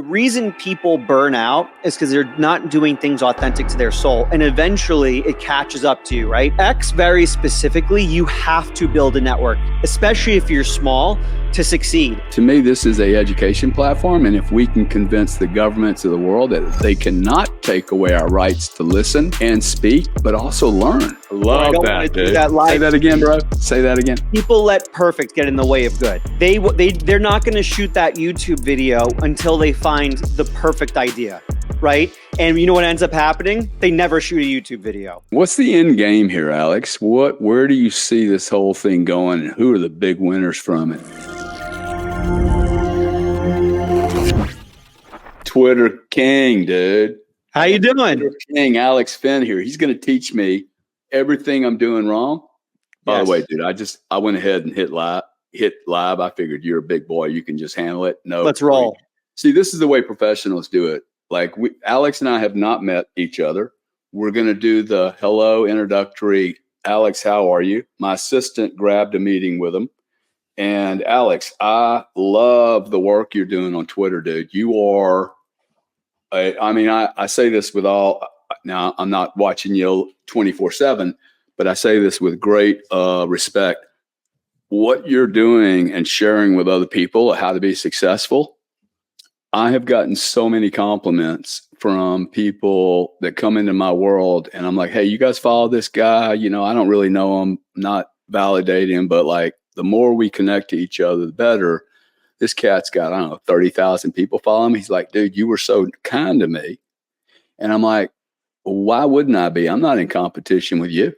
The reason people burn out is because they're not doing things authentic to their soul. And eventually it catches up to you, right? X, very specifically, you have to build a network, especially if you're small, to succeed. To me, this is an education platform. And if we can convince the governments of the world that they cannot take away our rights to listen and speak, but also learn. Love that, dude. Say that again, bro. Say that again. People let perfect get in the way of good. They're not going to shoot that YouTube video until they find the perfect idea, right? And you know what ends up happening? They never shoot a YouTube video. What's the end game here, Alex? Where do you see this whole thing going, and who are the big winners from it? Twitter King, dude. How you doing? Twitter King, Alex Finn here. He's going to teach me everything I'm doing wrong. By the way, dude, I went ahead and hit live. I figured you're a big boy. You can just handle it. No, let's roll. See, this is the way professionals do it. Like Alex and I have not met each other. We're going to do the hello introductory. Alex, how are you? My assistant grabbed a meeting with him. And Alex, I love the work you're doing on Twitter, dude. You are, I say this with all, now I'm not watching you 24/7, but I say this with great respect. What you're doing and sharing with other people how to be successful. I have gotten so many compliments from people that come into my world, and I'm like, hey, you guys follow this guy? You know, I don't really know him, not validating him, but like the more we connect to each other, the better. This cat's got, I don't know, 30,000 people follow him. He's like, dude, you were so kind to me. And I'm like, why wouldn't I be? I'm not in competition with you.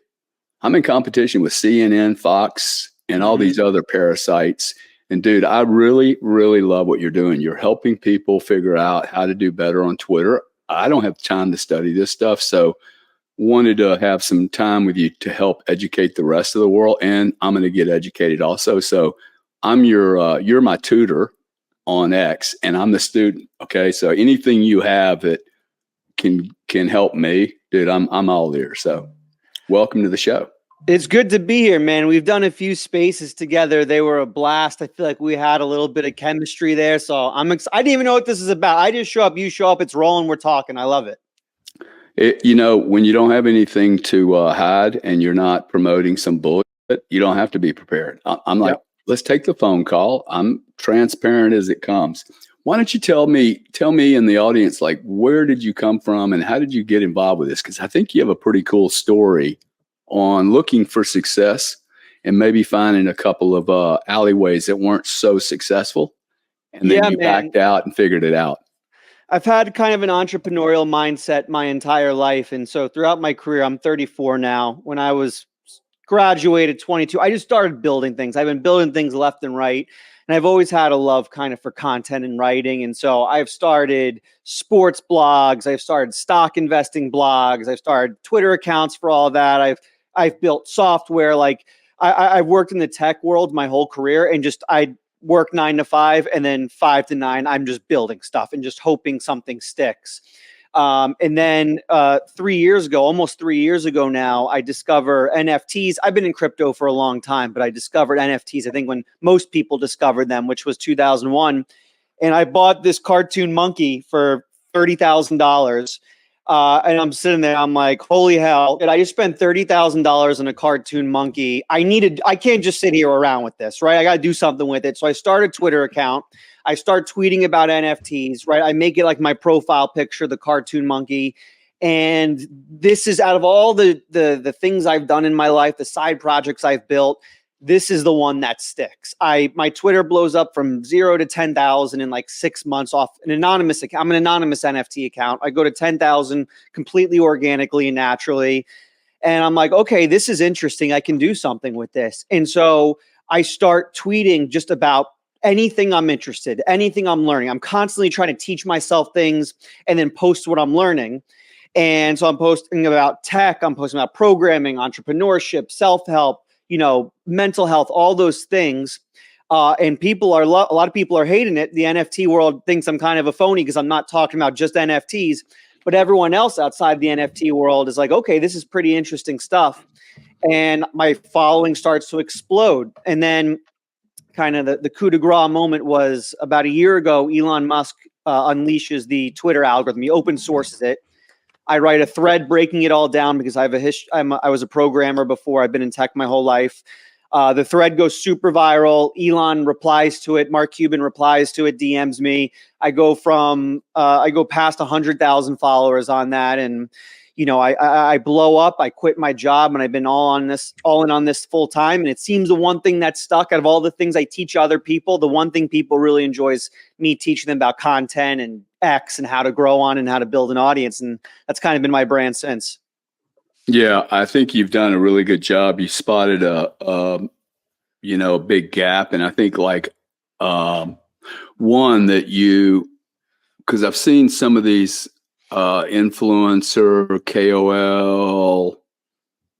I'm in competition with CNN, Fox, and all these other parasites. And dude, I really, really love what you're doing. You're helping people figure out how to do better on Twitter. I don't have time to study this stuff. So wanted to have some time with you to help educate the rest of the world. And I'm going to get educated also. So I'm you're my tutor on X, and I'm the student. Okay. So anything you have that can help me, dude, I'm all there. So welcome to the show. It's good to be here, man. We've done a few spaces together. They were a blast. I feel like we had a little bit of chemistry there. So I didn't even know what this is about. I just show up, you show up, it's rolling, we're talking. I love it. When you don't have anything to hide and you're not promoting some bullshit, you don't have to be prepared. I'm like, let's take the phone call. I'm transparent as it comes. Why don't you tell me in the audience, like, where did you come from and how did you get involved with this? Because I think you have a pretty cool story on looking for success and maybe finding a couple of alleyways that weren't so successful. And then you backed out and figured it out. I've had kind of an entrepreneurial mindset my entire life. And so throughout my career, I'm 34 now. When I was graduated 22, I just started building things. I've been building things left and right. And I've always had a love kind of for content and writing. And so I've started sports blogs. I've started stock investing blogs. I've started Twitter accounts for all that. I've built software. Like I've worked in the tech world my whole career, and just I work 9 to 5, and then 5 to 9, I'm just building stuff and just hoping something sticks. And then almost 3 years ago now, I discover NFTs. I've been in crypto for a long time, but I discovered NFTs, I think, when most people discovered them, which was 2001. And I bought this cartoon monkey for $30,000. And I'm sitting there, I'm like, holy hell, did I just spend $30,000 on a cartoon monkey? I can't just sit here around with this, right? I got to do something with it. So I started a Twitter account. I start tweeting about NFTs, right? I make it like my profile picture, the cartoon monkey. And this is, out of all the things I've done in my life, the side projects I've built, this is the one that sticks. My Twitter blows up from 0 to 10,000 in like 6 months off an anonymous account. I'm an anonymous NFT account. I go to 10,000 completely organically and naturally. And I'm like, okay, this is interesting. I can do something with this. And so I start tweeting just about anything I'm interested, anything I'm learning. I'm constantly trying to teach myself things and then post what I'm learning. And so I'm posting about tech. I'm posting about programming, entrepreneurship, self-help, mental health, all those things. And a lot of people are hating it. The NFT world thinks I'm kind of a phony because I'm not talking about just NFTs, but everyone else outside the NFT world is like, okay, this is pretty interesting stuff. And my following starts to explode. And then kind of the coup de grace moment was about a year ago. Elon Musk unleashes the Twitter algorithm. He open sources it. I write a thread breaking it all down because I have I was a programmer before. I've been in tech my whole life. The thread goes super viral. Elon replies to it. Mark Cuban replies to it, DMs me. I go past 100,000 followers on that. And, I blow up. I quit my job, and I've been all in on this full time. And it seems the one thing that's stuck out of all the things I teach other people, the one thing people really enjoy is me teaching them about content and X and how to grow on and how to build an audience. And that's kind of been my brand since. Yeah, I think you've done a really good job. You spotted a big gap, and I think one that because I've seen some of these influencer, KOL,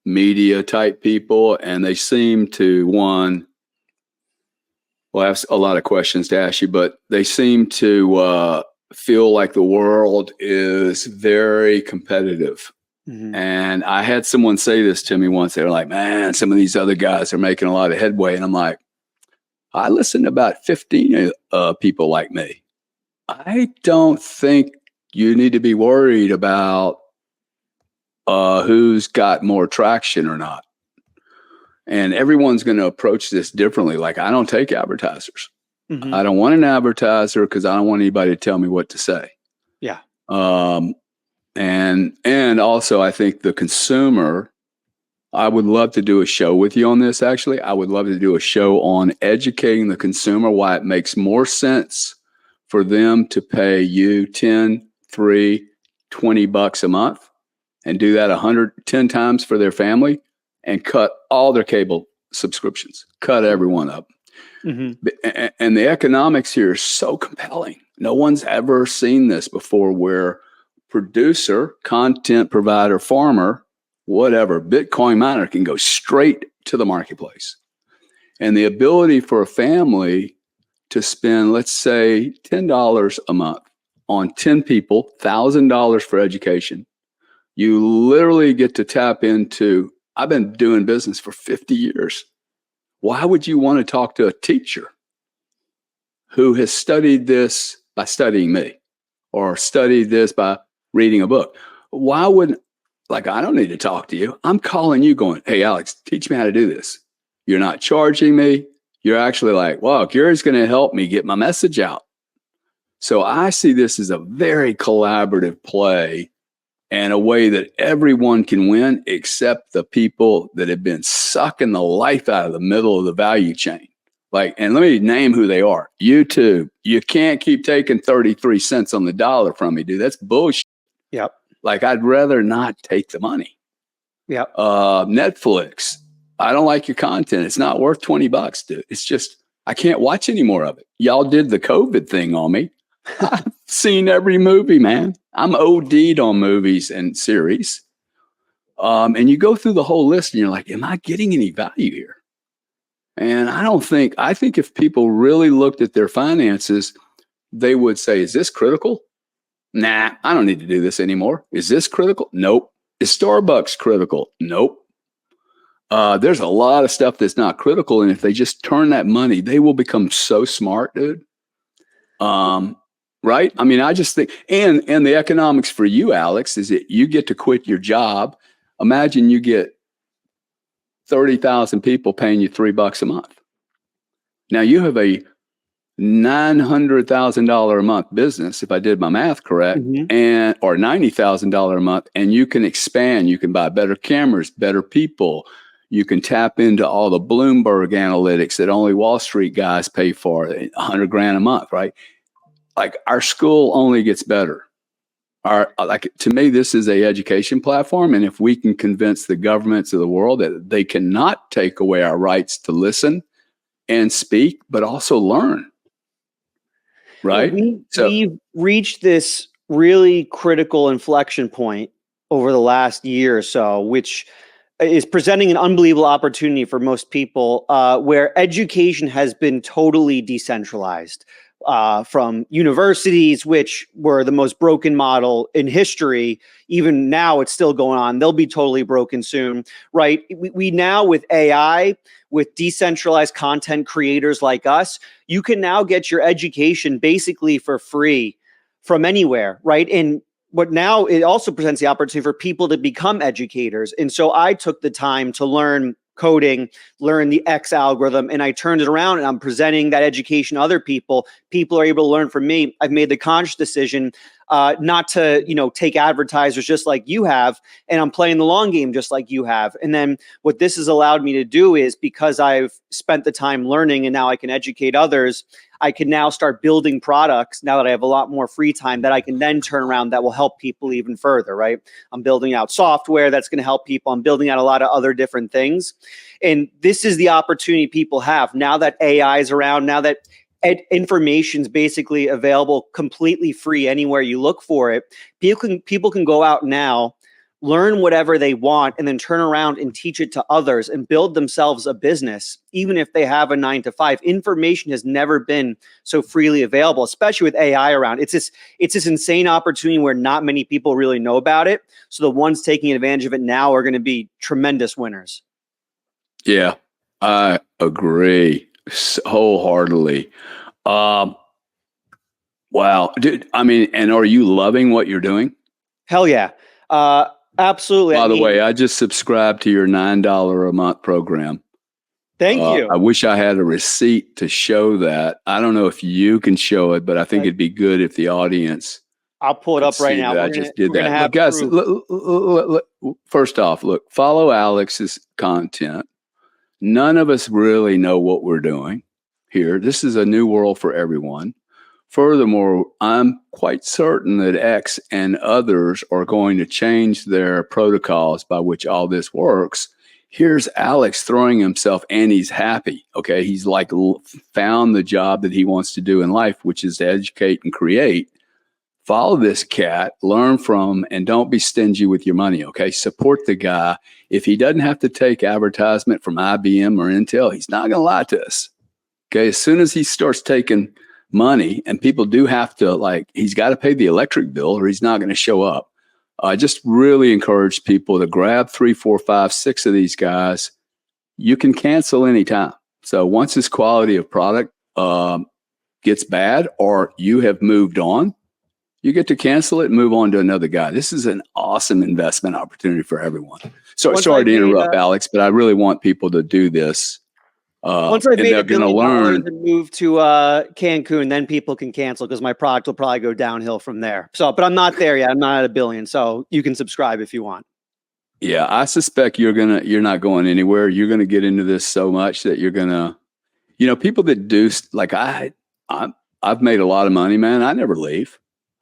media type people, and they seem to I have a lot of questions to ask you, but they seem to feel like the world is very competitive. Mm-hmm. And I had someone say this to me once. They were like, man, some of these other guys are making a lot of headway. And I'm like, I listen to about 15 people like me. I don't think you need to be worried about who's got more traction or not. And everyone's going to approach this differently. Like, I don't take advertisers. Mm-hmm. I don't want an advertiser because I don't want anybody to tell me what to say. Yeah. And also, I think the consumer, I would love to do a show with you on this, actually. I would love to do a show on educating the consumer why it makes more sense for them to pay you 10, 3, $20 a month and do that 110 times for their family and cut all their cable subscriptions, cut everyone up. Mm-hmm. And the economics here is so compelling. No one's ever seen this before, where producer, content provider, farmer, whatever, Bitcoin miner can go straight to the marketplace. And the ability for a family to spend, let's say, $10 a month on 10 people, $1,000 for education. You literally get to tap into, I've been doing business for 50 years. Why would you want to talk to a teacher who has studied this by studying me, or studied this by reading a book? Why would, I don't need to talk to you. I'm calling you going, hey, Alex, teach me how to do this. You're not charging me. You're actually like, wow, Gary's going to help me get my message out. So I see this as a very collaborative play and a way that everyone can win, except the people that have been sucking the life out of the middle of the value chain. And let me name who they are. YouTube. You can't keep taking 33 cents on the dollar from me, dude. That's bullshit. Yep. I'd rather not take the money. Yep. Netflix. I don't like your content. It's not worth $20, dude. It's just, I can't watch any more of it. Y'all did the COVID thing on me. I've seen every movie, man. I'm OD'd on movies and series. And you go through the whole list and you're like, am I getting any value here? And I think if people really looked at their finances, they would say, is this critical? Nah, I don't need to do this anymore. Is this critical? Nope. Is Starbucks critical? Nope. There's a lot of stuff that's not critical. And if they just turn that money, they will become so smart, dude. Right? I mean, I just think, and the economics for you, Alex, is that you get to quit your job. Imagine you get 30,000 people paying you $3 a month. Now you have a $900,000 a month business, if I did my math correct, mm-hmm. or $90,000 a month, and you can expand. You can buy better cameras, better people. You can tap into all the Bloomberg analytics that only Wall Street guys pay for, $100,000 a month, right? Our school only gets better. To me, this is a education platform. And if we can convince the governments of the world that they cannot take away our rights to listen and speak, but also learn. Right? We've reached this really critical inflection point over the last year or so, which is presenting an unbelievable opportunity for most people, where education has been totally decentralized. From universities, which were the most broken model in history. Even now, it's still going on. They'll be totally broken soon, right? We now, with AI, with decentralized content creators like us, you can now get your education basically for free from anywhere, right? And but now it also presents the opportunity for people to become educators. And so I took the time to learn coding, learn the X algorithm, and I turned it around and I'm presenting that education to other people. People are able to learn from me. I've made the conscious decision not to, take advertisers just like you have, and I'm playing the long game just like you have. And then what this has allowed me to do is, because I've spent the time learning and now I can educate others, I can now start building products now that I have a lot more free time that I can then turn around that will help people even further, right? I'm building out software that's going to help people. I'm building out a lot of other different things. And this is the opportunity people have now that AI is around, now that information is basically available completely free anywhere you look for it. People can go out now, learn whatever they want, and then turn around and teach it to others and build themselves a business, even if they have a 9-to-5. Information has never been so freely available, especially with AI around. It's this insane opportunity where not many people really know about it. So the ones taking advantage of it now are going to be tremendous winners. Yeah, I agree wholeheartedly. Wow, dude. I mean, and are you loving what you're doing? Hell yeah. Absolutely. By the way, I just subscribed to your $9 a month program. Thank you. I wish I had a receipt to show that. I don't know if you can show it, but I think it'd be good if the audience. I'll pull it up right now. I just did that. Look, guys, look, first off, look, follow Alex's content. None of us really know what we're doing here. This is a new world for everyone. Furthermore, I'm quite certain that X and others are going to change their protocols by which all this works. Here's Alex throwing himself, and he's happy. Okay, he's like found the job that he wants to do in life, which is to educate and create. Follow this cat, learn from, and don't be stingy with your money. Okay, support the guy. If he doesn't have to take advertisement from IBM or Intel, he's not going to lie to us. Okay, as soon as he starts taking money, and people do have to, he's got to pay the electric bill or he's not going to show up. I just really encourage people to grab 3, 4, 5, 6 of these guys. You can cancel anytime. So once his quality of product gets bad or you have moved on, you get to cancel it and move on to another guy. This is an awesome investment opportunity for everyone. So sorry to interrupt, Alex, but I really want people to do this. Once I made $1 billion and move to Cancun, then people can cancel because my product will probably go downhill from there. So, but I'm not there yet. I'm not at $1 billion. So you can subscribe if you want. Yeah, I suspect you're not going anywhere. You're gonna get into this so much that you're gonna, people that do I've made a lot of money, man. I never leave.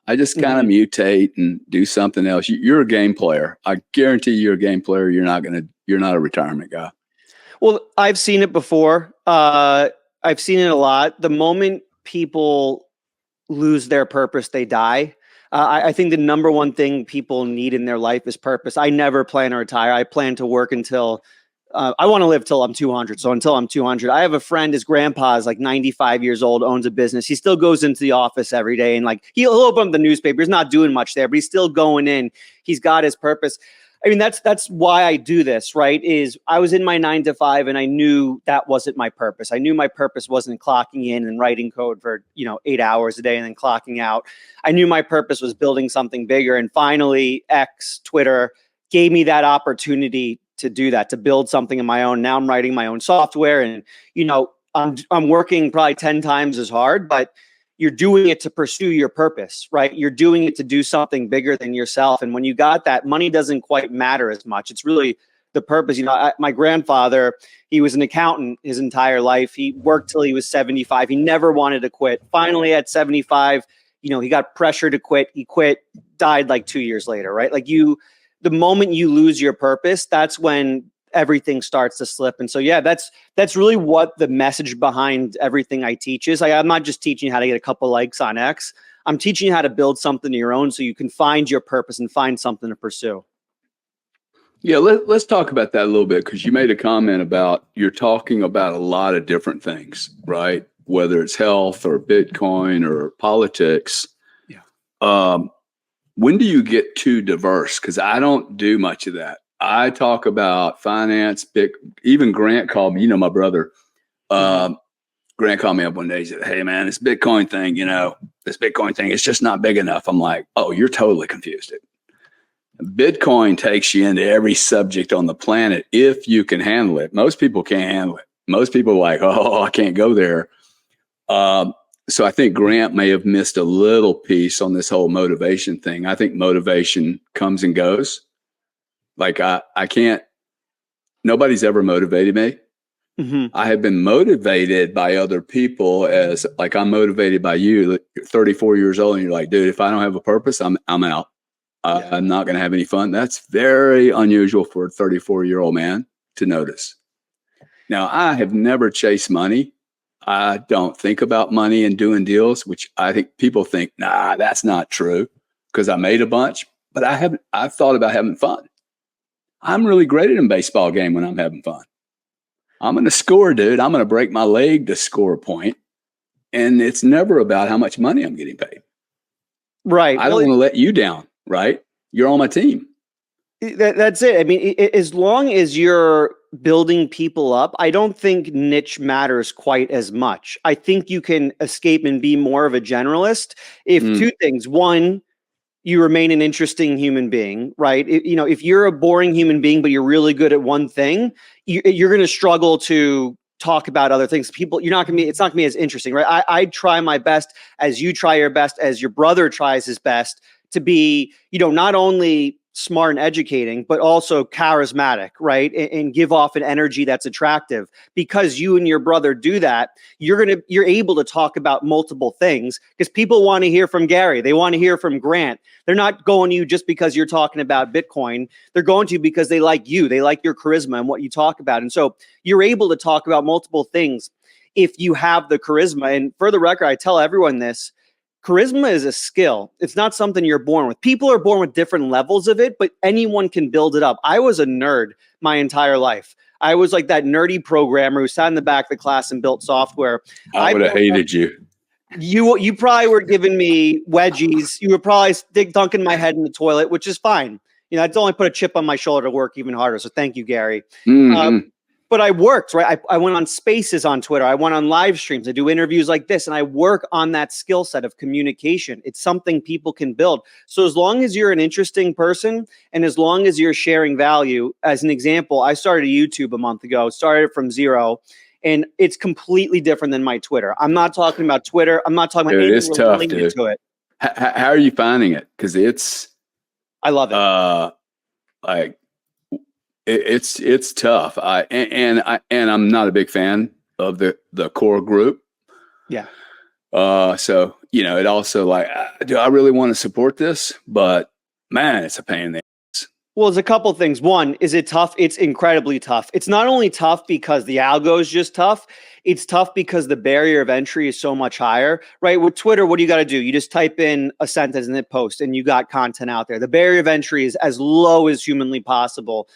I just kind of mutate and do something else. You're a game player. I guarantee you're a game player. You're not a retirement guy. Well, I've seen it before. I've seen it a lot. The moment people lose their purpose, they die. I think the number one thing people need in their life is purpose. I never plan to retire. I plan to work until I want to live till I'm 200. So until I'm 200, I have a friend, his grandpa is like 95 years old, owns a business. He still goes into the office every day and he'll open up the newspaper. He's not doing much there, but he's still going in. He's got his purpose. I mean, that's why I do this, right? Is I was in my 9-to-5 and I knew that wasn't my purpose. I knew my purpose wasn't clocking in and writing code for, 8 hours a day and then clocking out. I knew my purpose was building something bigger. And finally, Twitter gave me that opportunity to do that, to build something of my own. Now I'm writing my own software and, I'm working probably 10 times as hard, but you're doing it to pursue your purpose, right? You're doing it to do something bigger than yourself. And when you got that, money doesn't quite matter as much. It's really the purpose. My grandfather, he was an accountant his entire life. He worked till he was 75. He never wanted to quit. Finally, at 75, he got pressure to quit. He quit, died 2 years later, right? The moment you lose your purpose, that's when everything starts to slip. And so, yeah, that's really what the message behind everything I teach is. I'm not just teaching you how to get a couple likes on X. I'm teaching you how to build something of your own so you can find your purpose and find something to pursue. Yeah, let's talk about that a little bit, because you made a comment about you're talking about a lot of different things, right? Whether it's health or Bitcoin or politics. Yeah. When do you get too diverse? Because I don't do much of that. I talk about finance, even Grant called me, my brother, Grant called me up one day. He said, "Hey man, this Bitcoin thing, it's just not big enough." I'm like, "Oh, you're totally confused. Bitcoin takes you into every subject on the planet if you can handle it. Most people can't handle it. Most people are like, oh, I can't go there." So I think Grant may have missed a little piece on this whole motivation thing. I think motivation comes and goes. Like I can't, nobody's ever motivated me. Mm-hmm. I have been motivated by other people, as like I'm motivated by you. You're 34 years old and you're like, dude, if I don't have a purpose, I'm out. I'm not going to have any fun. That's very unusual for a 34-year-old man to notice. Now, I have never chased money. I don't think about money and doing deals, which I think people think, nah, that's not true, because I made a bunch, but I've thought about having fun. I'm really great at a baseball game when I'm having fun. I'm going to score, dude. I'm going to break my leg to score a point. And it's never about how much money I'm getting paid. Right. I don't want to let you down, right? You're on my team. That's it. I mean, as long as you're building people up, I don't think niche matters quite as much. I think you can escape and be more of a generalist if two things. One, you remain an interesting human being, right? If you're a boring human being, but you're really good at one thing, you're going to struggle to talk about other things. It's not going to be as interesting, right? I try my best as you try your best, as your brother tries his best to be, not only smart and educating, but also charismatic, right? And give off an energy that's attractive. Because you and your brother do that, you're able to talk about multiple things, because people want to hear from Gary. They want to hear from Grant. They're not going to you just because you're talking about Bitcoin. They're going to you because they like you. They like your charisma and what you talk about. And so you're able to talk about multiple things if you have the charisma. And for the record, I tell everyone this: charisma is a skill. It's not something you're born with. People are born with different levels of it, but anyone can build it up. I was a nerd my entire life. I was like that nerdy programmer who sat in the back of the class and built software. I would have hated you. You probably were giving me wedgies. You were probably dunking my head in the toilet, which is fine. It's only put a chip on my shoulder to work even harder. So thank you, Gary. Mm-hmm. But I worked, right? I went on Spaces on Twitter. I went on live streams. I do interviews like this, and I work on that skill set of communication. It's something people can build. So as long as you're an interesting person, and as long as you're sharing value, as an example, I started YouTube a month ago, started from zero, and it's completely different than my Twitter. I'm not talking about Twitter. I'm not talking about anything it's tough, related to it. How are you finding it? Because I love it. It's tough. I'm not a big fan of the core group. Yeah. So it also do I really want to support this? But man, it's a pain in the ass. Well, there's a couple things. One, is it tough? It's incredibly tough. It's not only tough because the algo is just tough. It's tough because the barrier of entry is so much higher, right? With Twitter, what do you got to do? You just type in a sentence and hit post, and you got content out there. The barrier of entry is as low as humanly possible.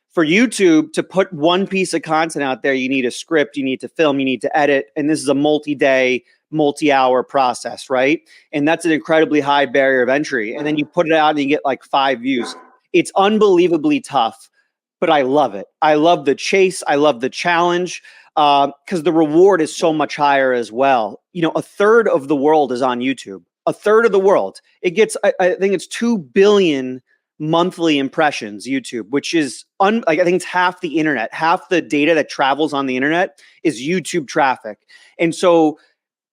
For YouTube to put one piece of content out there, you need a script, you need to film, you need to edit. And this is a multi-day, multi-hour process, right? And that's an incredibly high barrier of entry. And then you put it out and you get like 5 views. It's unbelievably tough, but I love it. I love the chase. I love the challenge, because the reward is so much higher as well. A third of the world is on YouTube. A third of the world. It gets, I think it's 2 billion monthly impressions, YouTube, which is I think it's half the internet. Half the data that travels on the internet is YouTube traffic. And so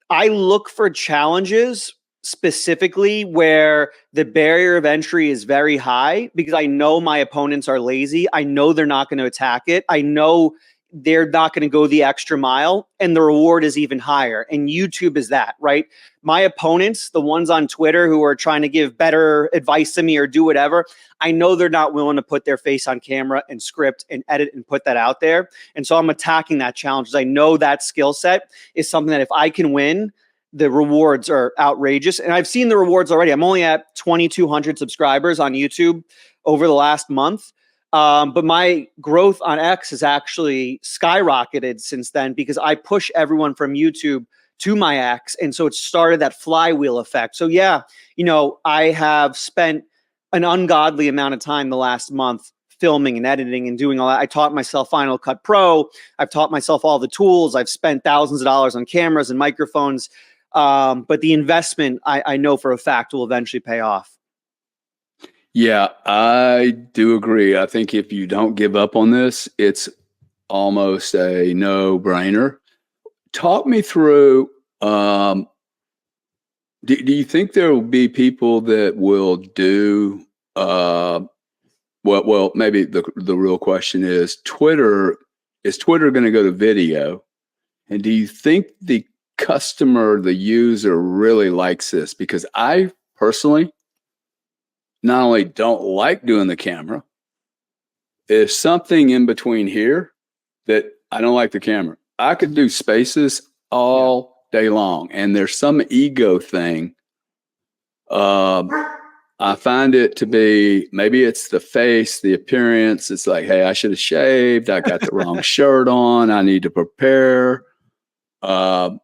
I look for challenges specifically where the barrier of entry is very high, because I know my opponents are lazy. I know they're not going to attack it. I know they're not going to go the extra mile, and the reward is even higher. And YouTube is that, right? My opponents, the ones on Twitter who are trying to give better advice to me or do whatever, I know they're not willing to put their face on camera and script and edit and put that out there. And so I'm attacking that challenge, because I know that skill set is something that if I can win, the rewards are outrageous. And I've seen the rewards already. I'm only at 2,200 subscribers on YouTube over the last month. But my growth on X has actually skyrocketed since then, because I push everyone from YouTube to my X. And so it started that flywheel effect. So yeah, I have spent an ungodly amount of time the last month filming and editing and doing all that. I taught myself Final Cut Pro. I've taught myself all the tools. I've spent thousands of dollars on cameras and microphones. But the investment, I know for a fact, will eventually pay off. Yeah, I do agree. I think if you don't give up on this, it's almost a no-brainer. Talk me through, do you think there will be people that will do, well, maybe the real question is Twitter going to go to video? And do you think the customer, the user really likes this? Because I personally not only don't like doing the camera, there's something in between here that I don't like the camera. I could do spaces all day long, and there's some ego thing. I find it to be, maybe it's the face, the appearance. It's like, hey, I should have shaved. I got the wrong shirt on. I need to prepare. I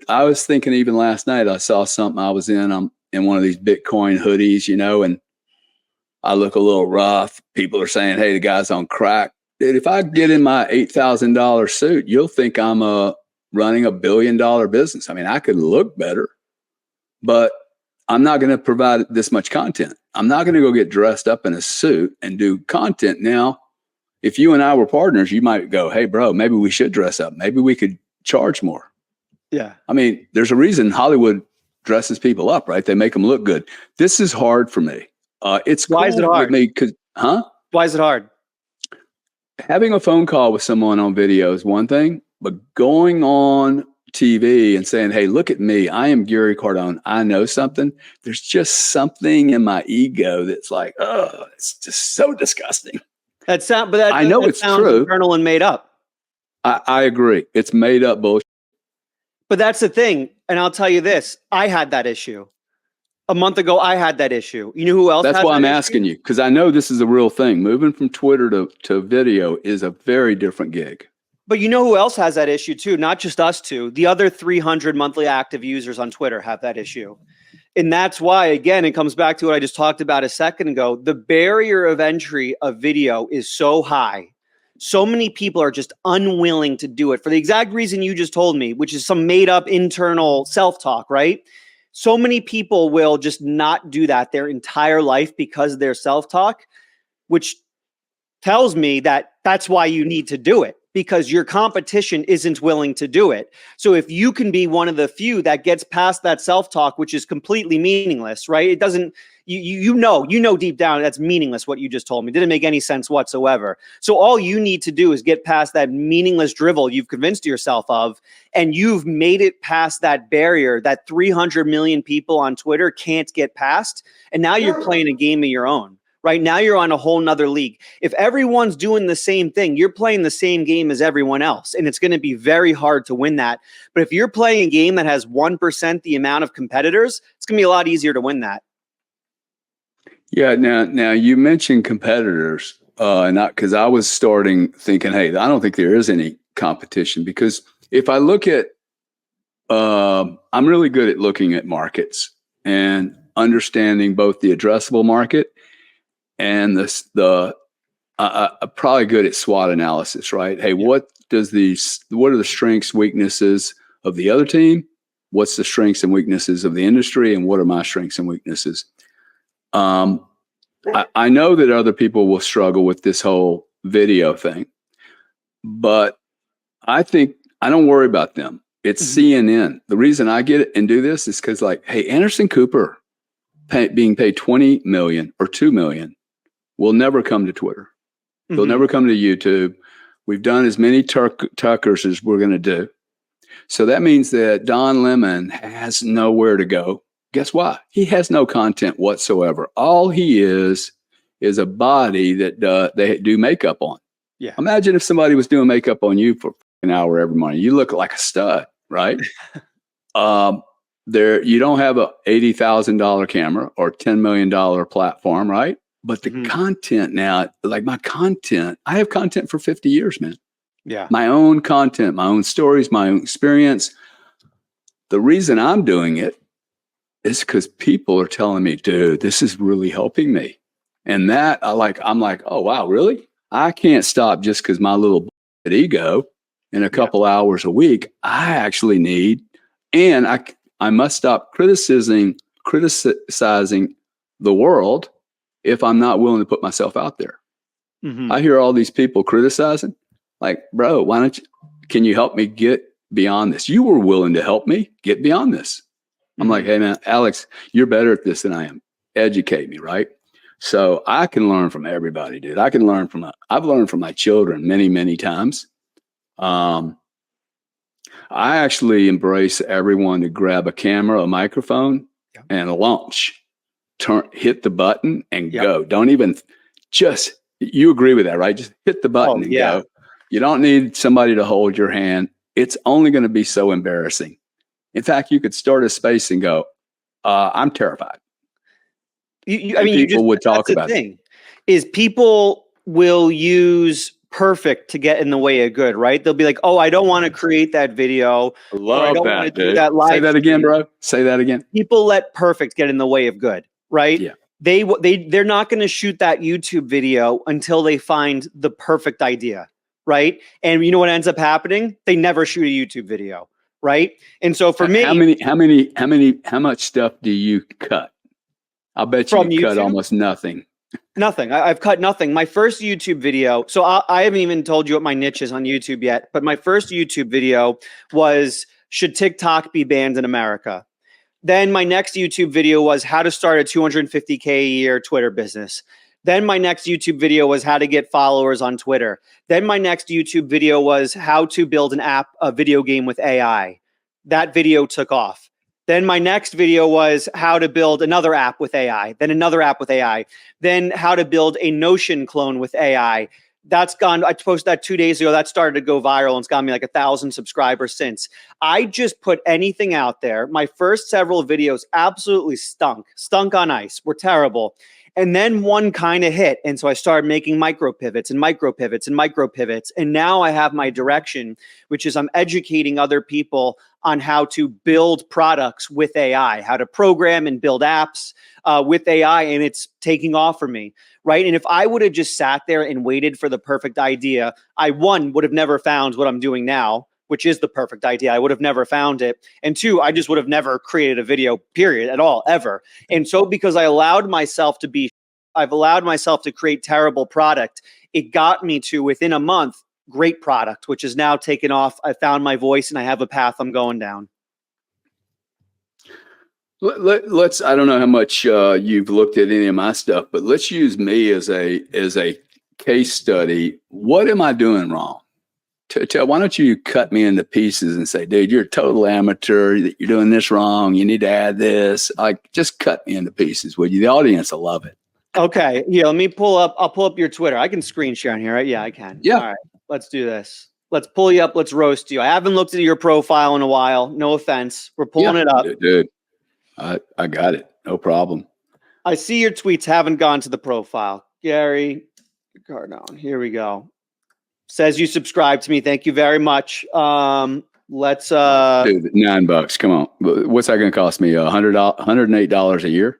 was thinking even last night, I saw something I was I'm in one of these Bitcoin hoodies, and I look a little rough. People are saying, hey, the guy's on crack. Dude, if I get in my $8,000 suit, you'll think I'm running $1 billion business. I mean, I could look better, but I'm not going to provide this much content. I'm not going to go get dressed up in a suit and do content. Now, if you and I were partners, you might go, hey, bro, maybe we should dress up. Maybe we could charge more. Yeah. I mean, there's a reason Hollywood dresses people up, right? They make them look good. This is hard for me. It's Why is it hard? With me Why is it hard? Having a phone call with someone on video is one thing, but going on TV and saying, hey, look at me. I am Gary Cardone. I know something. There's just something in my ego that's like, oh, it's just so disgusting. I know it's true. Internal and made up. I agree. It's made up bullshit. But that's the thing. And I'll tell you this. I had that issue. A month ago, I had that issue. You know who else? That's why I'm asking you, because I know this is a real thing. Moving from Twitter to video is a very different gig. But you know who else has that issue too? Not just us two. The other 300 monthly active users on Twitter have that issue. And that's why, again, it comes back to what I just talked about a second ago. The barrier of entry of video is so high. So many people are just unwilling to do it for the exact reason you just told me, which is some made up internal self-talk, right? So many people will just not do that their entire life because of their self-talk, which tells me that that's why you need to do it, because your competition isn't willing to do it. So if you can be one of the few that gets past that self-talk, which is completely meaningless, right? It doesn't, you know deep down that's meaningless what you just told me. It didn't make any sense whatsoever. So all you need to do is get past that meaningless drivel you've convinced yourself of, and you've made it past that barrier that 300 million people on Twitter can't get past. And now you're playing a game of your own. Right now, you're on a whole nother league. If everyone's doing the same thing, you're playing the same game as everyone else, and it's going to be very hard to win that. But if you're playing a game that has 1% the amount of competitors, it's going to be a lot easier to win that. Yeah. Now you mentioned competitors, because I was starting thinking, hey, I don't think there is any competition, because if I look at, I'm really good at looking at markets and understanding both the addressable market and I'm probably good at SWOT analysis, right? Hey, what are the strengths, weaknesses of the other team? What's the strengths and weaknesses of the industry? And what are my strengths and weaknesses? I know that other people will struggle with this whole video thing, but I think I don't worry about them. It's CNN. The reason I get it and do this is because, like, hey, Anderson Cooper being paid $20 million or $2 million will never come to Twitter. They'll never come to YouTube. We've done as many Tuckers as we're going to do. So that means that Don Lemon has nowhere to go. Guess what? He has no content whatsoever. All he is a body that they do makeup on. Yeah. Imagine if somebody was doing makeup on you for an hour every morning. You look like a stud, right? You don't have a $80,000 camera or $10 million platform, right? But the content now, like my content, I have content for 50 years, man. Yeah. My own content, my own stories, my own experience. The reason I'm doing it is because people are telling me, dude, this is really helping me. And that I'm like, oh wow, really? I can't stop just because my little ego in a couple hours a week. I actually need, and I must stop criticizing the world if I'm not willing to put myself out there. Mm-hmm. I hear all these people criticizing, like, bro, why don't you? Can you help me get beyond this? You were willing to help me get beyond this. I'm like, hey man, Alex, you're better at this than I am. Educate me, right? So I can learn from everybody, dude. I've learned from my children many, many times. I actually embrace everyone to grab a camera, a microphone, and launch. Hit the button and go. Don't even you agree with that, right? Just hit the button and go. You don't need somebody to hold your hand. It's only going to be so embarrassing. In fact, you could start a space and go, I'm terrified. People would talk about it. Is people will use perfect to get in the way of good, right? They'll be like, oh, I don't want to create that video. I love that, dude. That live Say that again, bro. Say that again. People let perfect get in the way of good, right? Yeah. They're not going to shoot that YouTube video until they find the perfect idea, right? And you know what ends up happening? They never shoot a YouTube video, right? And so for me, how much stuff do you cut? I'll bet you cut almost nothing. Nothing. I've cut nothing. My first YouTube video, so I haven't even told you what my niche is on YouTube yet, but my first YouTube video was, should TikTok be banned in America? Then my next YouTube video was how to start a 250K a year Twitter business. Then my next YouTube video was how to get followers on Twitter. Then my next YouTube video was how to build a video game with AI. That video took off. Then my next video was how to build another app with AI, then another app with AI, then how to build a Notion clone with AI. That's gone. I posted that 2 days ago. That started to go viral and it's got me like 1,000 subscribers since. I just put anything out there. My first several videos absolutely stunk on ice, were terrible. And then one kind of hit. And so I started making micro pivots. And now I have my direction, which is I'm educating other people on how to build products with AI, how to program and build apps with AI. And it's taking off for me, right? And if I would have just sat there and waited for the perfect idea, I, one, would have never found what I'm doing now, which is the perfect idea. I would have never found it. And two, I just would have never created a video, period, at all, ever. And so because I've allowed myself to create terrible product, it got me to, within a month, great product, which is now taken off. I found my voice and I have a path I'm going down. Let's, I don't know how much you've looked at any of my stuff, but let's use me as a case study. What am I doing wrong? Why don't you cut me into pieces and say, dude, you're a total amateur, that you're doing this wrong, you need to add this. Like, just cut me into pieces, would you? The audience will love it. Okay, here, let me I'll pull up your Twitter. I can screen share on here, right? Yeah, I can. Yeah. All right, let's do this. Let's pull you up. Let's roast you. I haven't looked at your profile in a while. No offense. We're pulling it up. Dude, I got it. No problem. I see your tweets haven't gone to the profile. Gary Cardone. Here we go. Says you subscribe to me. Thank you very much. Let's dude, $9. Come on. What's that going to cost me? $108 a year?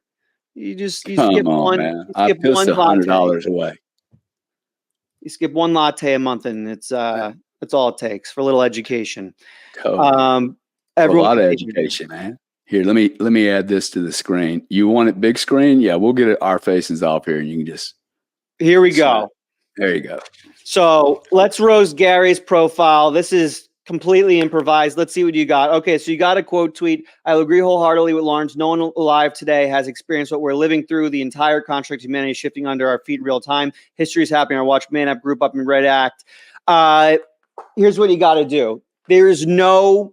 You skip one. Man. I pissed $100 away. You skip one latte a month, and that's all it takes for a little education. Totally. A lot of education, man. Here, let me add this to the screen. You want it big screen? Yeah, we'll get our faces off here, and you can just. Here we go. There you go. So let's roast Gary's profile. This is completely improvised. Let's see what you got. Okay, so you got a quote tweet. I'll agree wholeheartedly with Lawrence. No one alive today has experienced what we're living through. The entire construct of humanity is shifting under our feet in real time. History is happening. I watch Man Up, Group Up, and Red Act. Here's what you got to do. There is no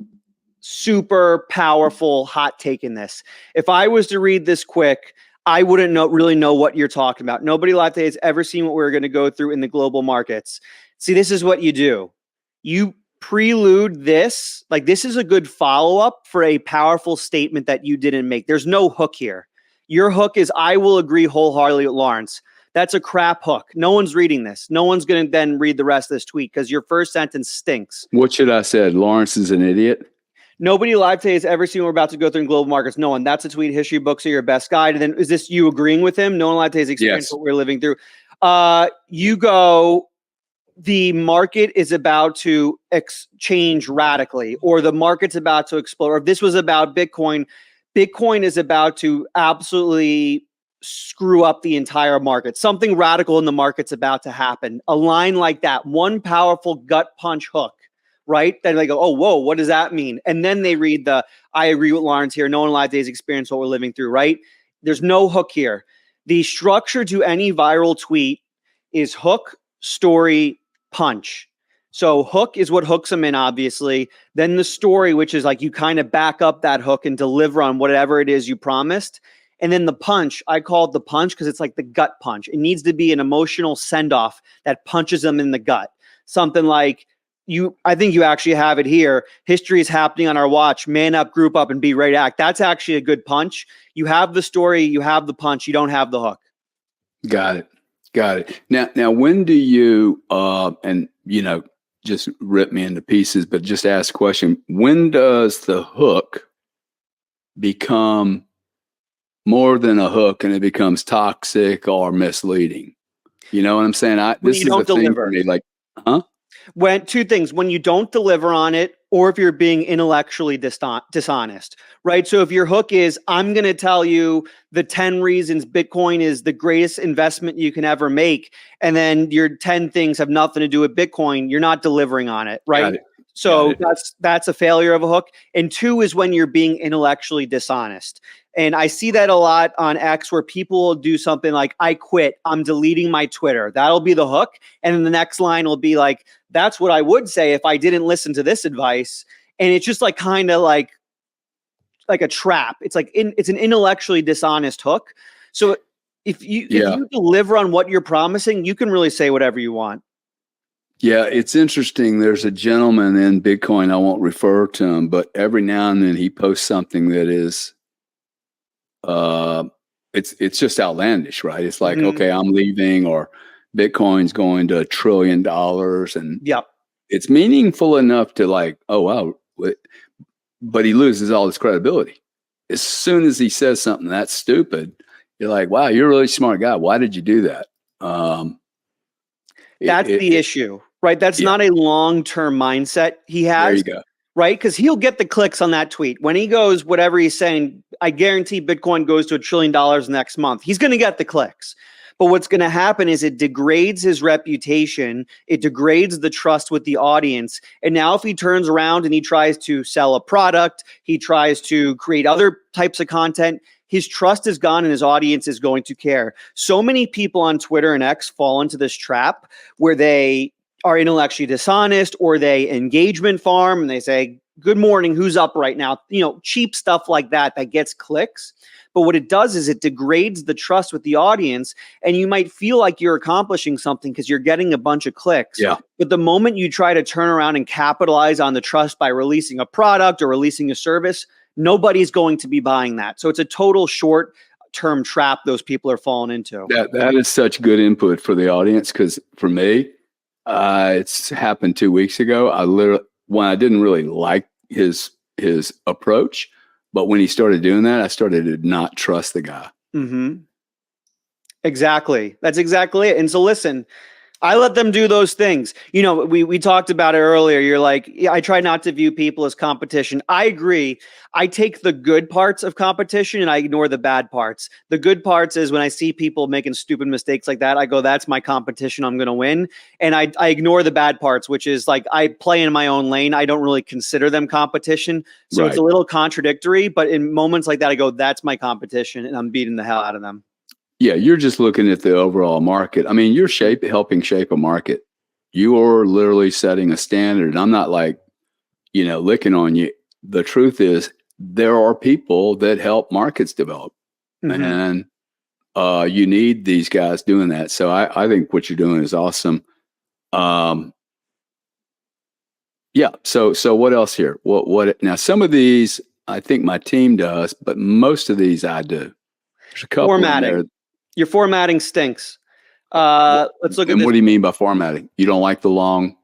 super powerful hot take in this. If I was to read this quick, I wouldn't really know what you're talking about. Nobody alive today has ever seen what we're going to go through in the global markets. See, this is what you do. You prelude this, like this is a good follow-up for a powerful statement that you didn't make. There's no hook here. Your hook is, I will agree wholeheartedly with Lawrence. That's a crap hook. No one's reading this. No one's going to then read the rest of this tweet because your first sentence stinks. What should I say? Lawrence is an idiot? Nobody alive today has ever seen what we're about to go through in global markets. No one. That's a tweet. History books are your best guide. And then is this you agreeing with him? No one alive today has experienced Yes. what we're living through. The market is about to change radically, or the market's about to explode. Or if this was about Bitcoin, Bitcoin is about to absolutely screw up the entire market. Something radical in the market's about to happen. A line like that, one powerful gut punch hook, right? Then they go, oh, whoa, what does that mean? And then they read I agree with Lawrence here. No one alive days experience what we're living through, right? There's no hook here. The structure to any viral tweet is hook, story, punch. So hook is what hooks them in, obviously. Then the story, which is like you kind of back up that hook and deliver on whatever it is you promised. And then the punch, I call it the punch because it's like the gut punch. It needs to be an emotional send-off that punches them in the gut. Something like, I think you actually have it here. History is happening on our watch. Man up, group up, and be ready to act. That's actually a good punch. You have the story, you have the punch, you don't have the hook. Got it. Now, when do you, and just rip me into pieces, but just ask a question. When does the hook become more than a hook and it becomes toxic or misleading? You know what I'm saying? This is a thing for me. Like, When two things, when you don't deliver on it, or if you're being intellectually dishonest, right? So if your hook is, I'm going to tell you the 10 reasons Bitcoin is the greatest investment you can ever make, and then your 10 things have nothing to do with Bitcoin, you're not delivering on it, right? So that's a failure of a hook. And two is when you're being intellectually dishonest. And I see that a lot on X where people will do something like, I quit, I'm deleting my Twitter. That'll be the hook. And then the next line will be like, that's what I would say if I didn't listen to this advice. And it's just like kind of like a trap. It's like it's an intellectually dishonest hook. So if you deliver on what you're promising, you can really say whatever you want. Yeah, it's interesting. There's a gentleman in Bitcoin, I won't refer to him, but every now and then he posts something that is it's just outlandish, right? It's like, okay, I'm leaving, or Bitcoin's going to $1 trillion, and it's meaningful enough to like, oh wow, but he loses all his credibility as soon as he says something that's stupid. You're like, wow, you're a really smart guy. Why did you do that? That's the issue, right? That's not a long-term mindset he has. There you go. Right? Because he'll get the clicks on that tweet. When he goes, whatever he's saying, I guarantee Bitcoin goes to $1 trillion next month. He's going to get the clicks. But what's going to happen is it degrades his reputation. It degrades the trust with the audience. And now if he turns around and he tries to sell a product, he tries to create other types of content, his trust is gone and his audience is going to care. So many people on Twitter and X fall into this trap where they are intellectually dishonest, or they engagement farm and they say, good morning, who's up right now? Cheap stuff like that gets clicks. But what it does is it degrades the trust with the audience, and you might feel like you're accomplishing something because you're getting a bunch of clicks. Yeah. But the moment you try to turn around and capitalize on the trust by releasing a product or releasing a service, nobody's going to be buying that. So it's a total short-term trap those people are falling into. That is such good input for the audience, because for me, it's happened 2 weeks ago. I didn't really like his approach, but when he started doing that, I started to not trust the guy. Exactly. That's exactly it. And so listen, I let them do those things. We talked about it earlier. You're like, I try not to view people as competition. I agree. I take the good parts of competition and I ignore the bad parts. The good parts is when I see people making stupid mistakes like that, I go, that's my competition. I'm going to win. And I ignore the bad parts, which is like I play in my own lane. I don't really consider them competition. So It's a little contradictory. But in moments like that, I go, that's my competition and I'm beating the hell out of them. Yeah, you're just looking at the overall market. I mean, you're helping shape a market. You are literally setting a standard. I'm not like, licking on you. The truth is, there are people that help markets develop, and you need these guys doing that. So I think what you're doing is awesome. Yeah. So what else here? What now? Some of these I think my team does, but most of these I do. There's a couple formatting. in there. Your formatting stinks. Let's look at this. What do you mean by formatting? You don't like the long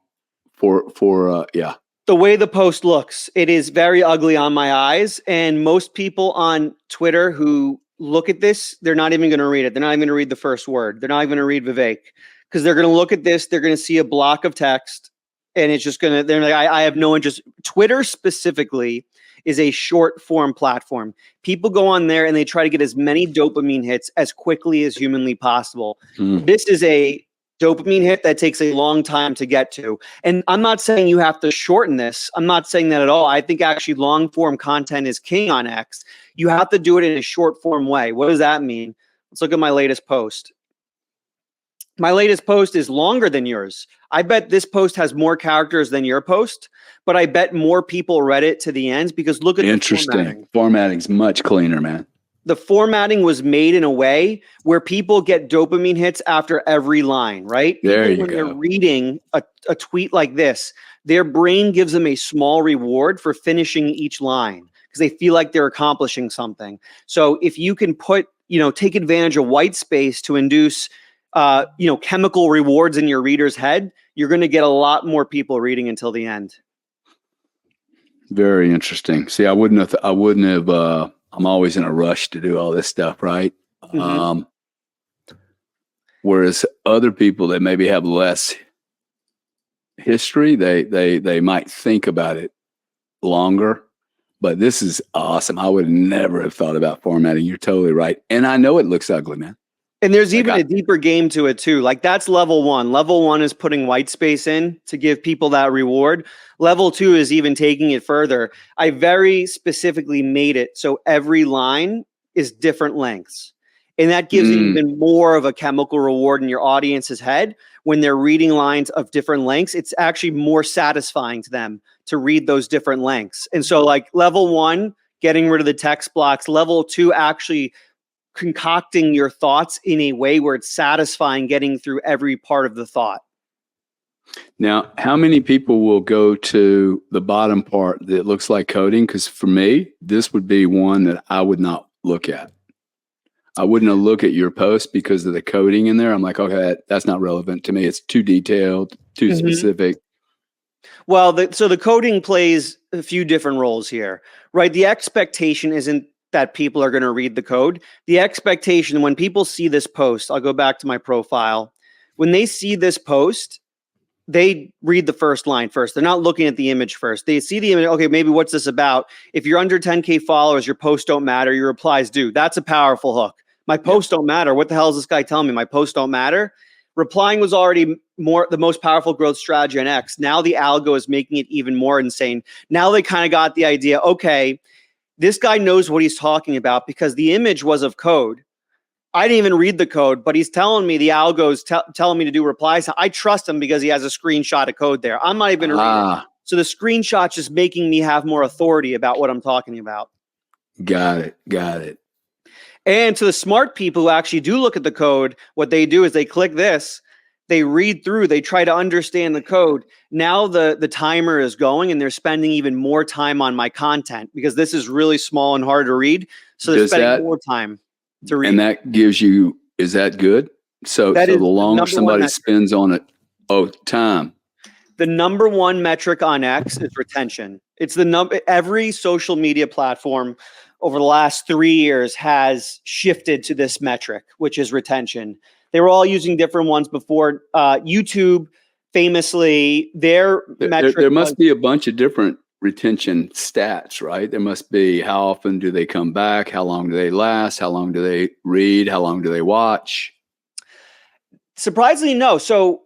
yeah. The way the post looks, it is very ugly on my eyes. And most people on Twitter who look at this, they're not even going to read it. They're not even going to read the first word. They're not even going to read Vivek, because they're going to look at this. They're going to see a block of text, and it's just going to, they're like, I have no interest. Twitter specifically is a short form platform. People go on there and they try to get as many dopamine hits as quickly as humanly possible. This is a dopamine hit that takes a long time to get to. And I'm not saying you have to shorten this. I'm not saying that at all. I think actually long form content is king on X. You have to do it in a short form way. What does that mean? Let's look at my latest post. My latest post is longer than yours. I bet this post has more characters than your post, but I bet more people read it to the end, because look at the formatting. Formatting's much cleaner, man. The formatting was made in a way where people get dopamine hits after every line, right? There you when go. they're reading a tweet like this, their brain gives them a small reward for finishing each line because they feel like they're accomplishing something. So if you can take advantage of white space to induce chemical rewards in your reader's head, you're going to get a lot more people reading until the end. Very interesting. See, I wouldn't have, I'm always in a rush to do all this stuff, right? Mm-hmm. Whereas other people that maybe have less history, they might think about it longer. But this is awesome. I would never have thought about formatting. You're totally right. And I know it looks ugly, man. And there's even a deeper game to it too. Like that's level one. Level one is putting white space in to give people that reward. Level two is even taking it further. I very specifically made it so every line is different lengths. And that gives it even more of a chemical reward in your audience's head. When they're reading lines of different lengths, it's actually more satisfying to them to read those different lengths. And so like level one, getting rid of the text blocks. Level two, actually concocting your thoughts in a way where it's satisfying getting through every part of the thought. Now, how many people will go to the bottom part that looks like coding? Because for me, this would be one that I would not look at. I wouldn't look at your post because of the coding in there. I'm like, okay, that's not relevant to me. It's too detailed, too specific. Well, so the coding plays a few different roles here, right? The expectation isn't that people are going to read the code. The expectation when people see this post, I'll go back to my profile. When they see this post, they read the first line first. They're not looking at the image first. They see the image. Okay, maybe what's this about? If you're under 10K followers, your posts don't matter. Your replies do. That's a powerful hook. My posts don't matter. What the hell is this guy telling me? My posts don't matter. Replying was already the most powerful growth strategy on X. Now the algo is making it even more insane. Now they kind of got the idea. Okay, this guy knows what he's talking about because the image was of code. I didn't even read the code, but he's telling me the algo's telling me to do replies. I trust him because he has a screenshot of code there. I'm not even going to read it. So the screenshot's just making me have more authority about what I'm talking about. Got it. And to the smart people who actually do look at the code, what they do is they click this, they read through, they try to understand the code. Now the timer is going and they're spending even more time on my content because this is really small and hard to read. So they're spending more time to read. And that gives you, is that good? So the longer somebody spends on it, time. The number one metric on X is retention. It's the number. Every social media platform over the last 3 years has shifted to this metric, which is retention. They were all using different ones before. YouTube, famously, their metric. There must be a bunch of different retention stats, right? There must be how often do they come back? How long do they last? How long do they read? How long do they watch? Surprisingly, no. So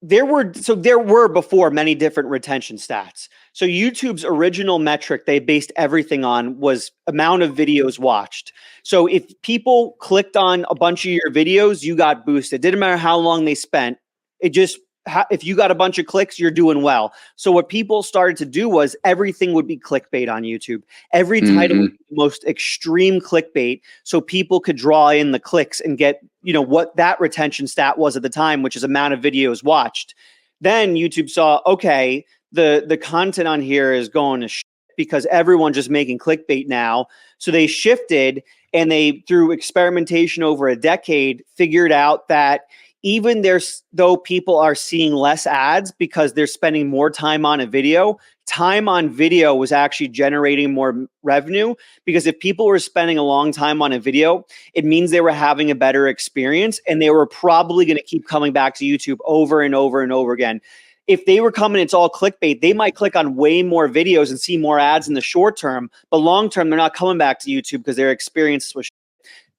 there were before many different retention stats. So YouTube's original metric they based everything on was amount of videos watched. So if people clicked on a bunch of your videos, you got boosted. Didn't matter how long they spent. If you got a bunch of clicks, you're doing well. So what people started to do was everything would be clickbait on YouTube. Every title would be the most extreme clickbait so people could draw in the clicks and get, what that retention stat was at the time, which is amount of videos watched. Then YouTube saw, okay, the content on here is going to shit because everyone's just making clickbait now. So they shifted and they, through experimentation over a decade, figured out that even though people are seeing less ads because they're spending more time on a video, time on video was actually generating more revenue, because if people were spending a long time on a video, it means they were having a better experience, and they were probably going to keep coming back to YouTube over and over and over again. If they were coming, it's all clickbait, they might click on way more videos and see more ads in the short term, but long term, they're not coming back to YouTube because their experience was.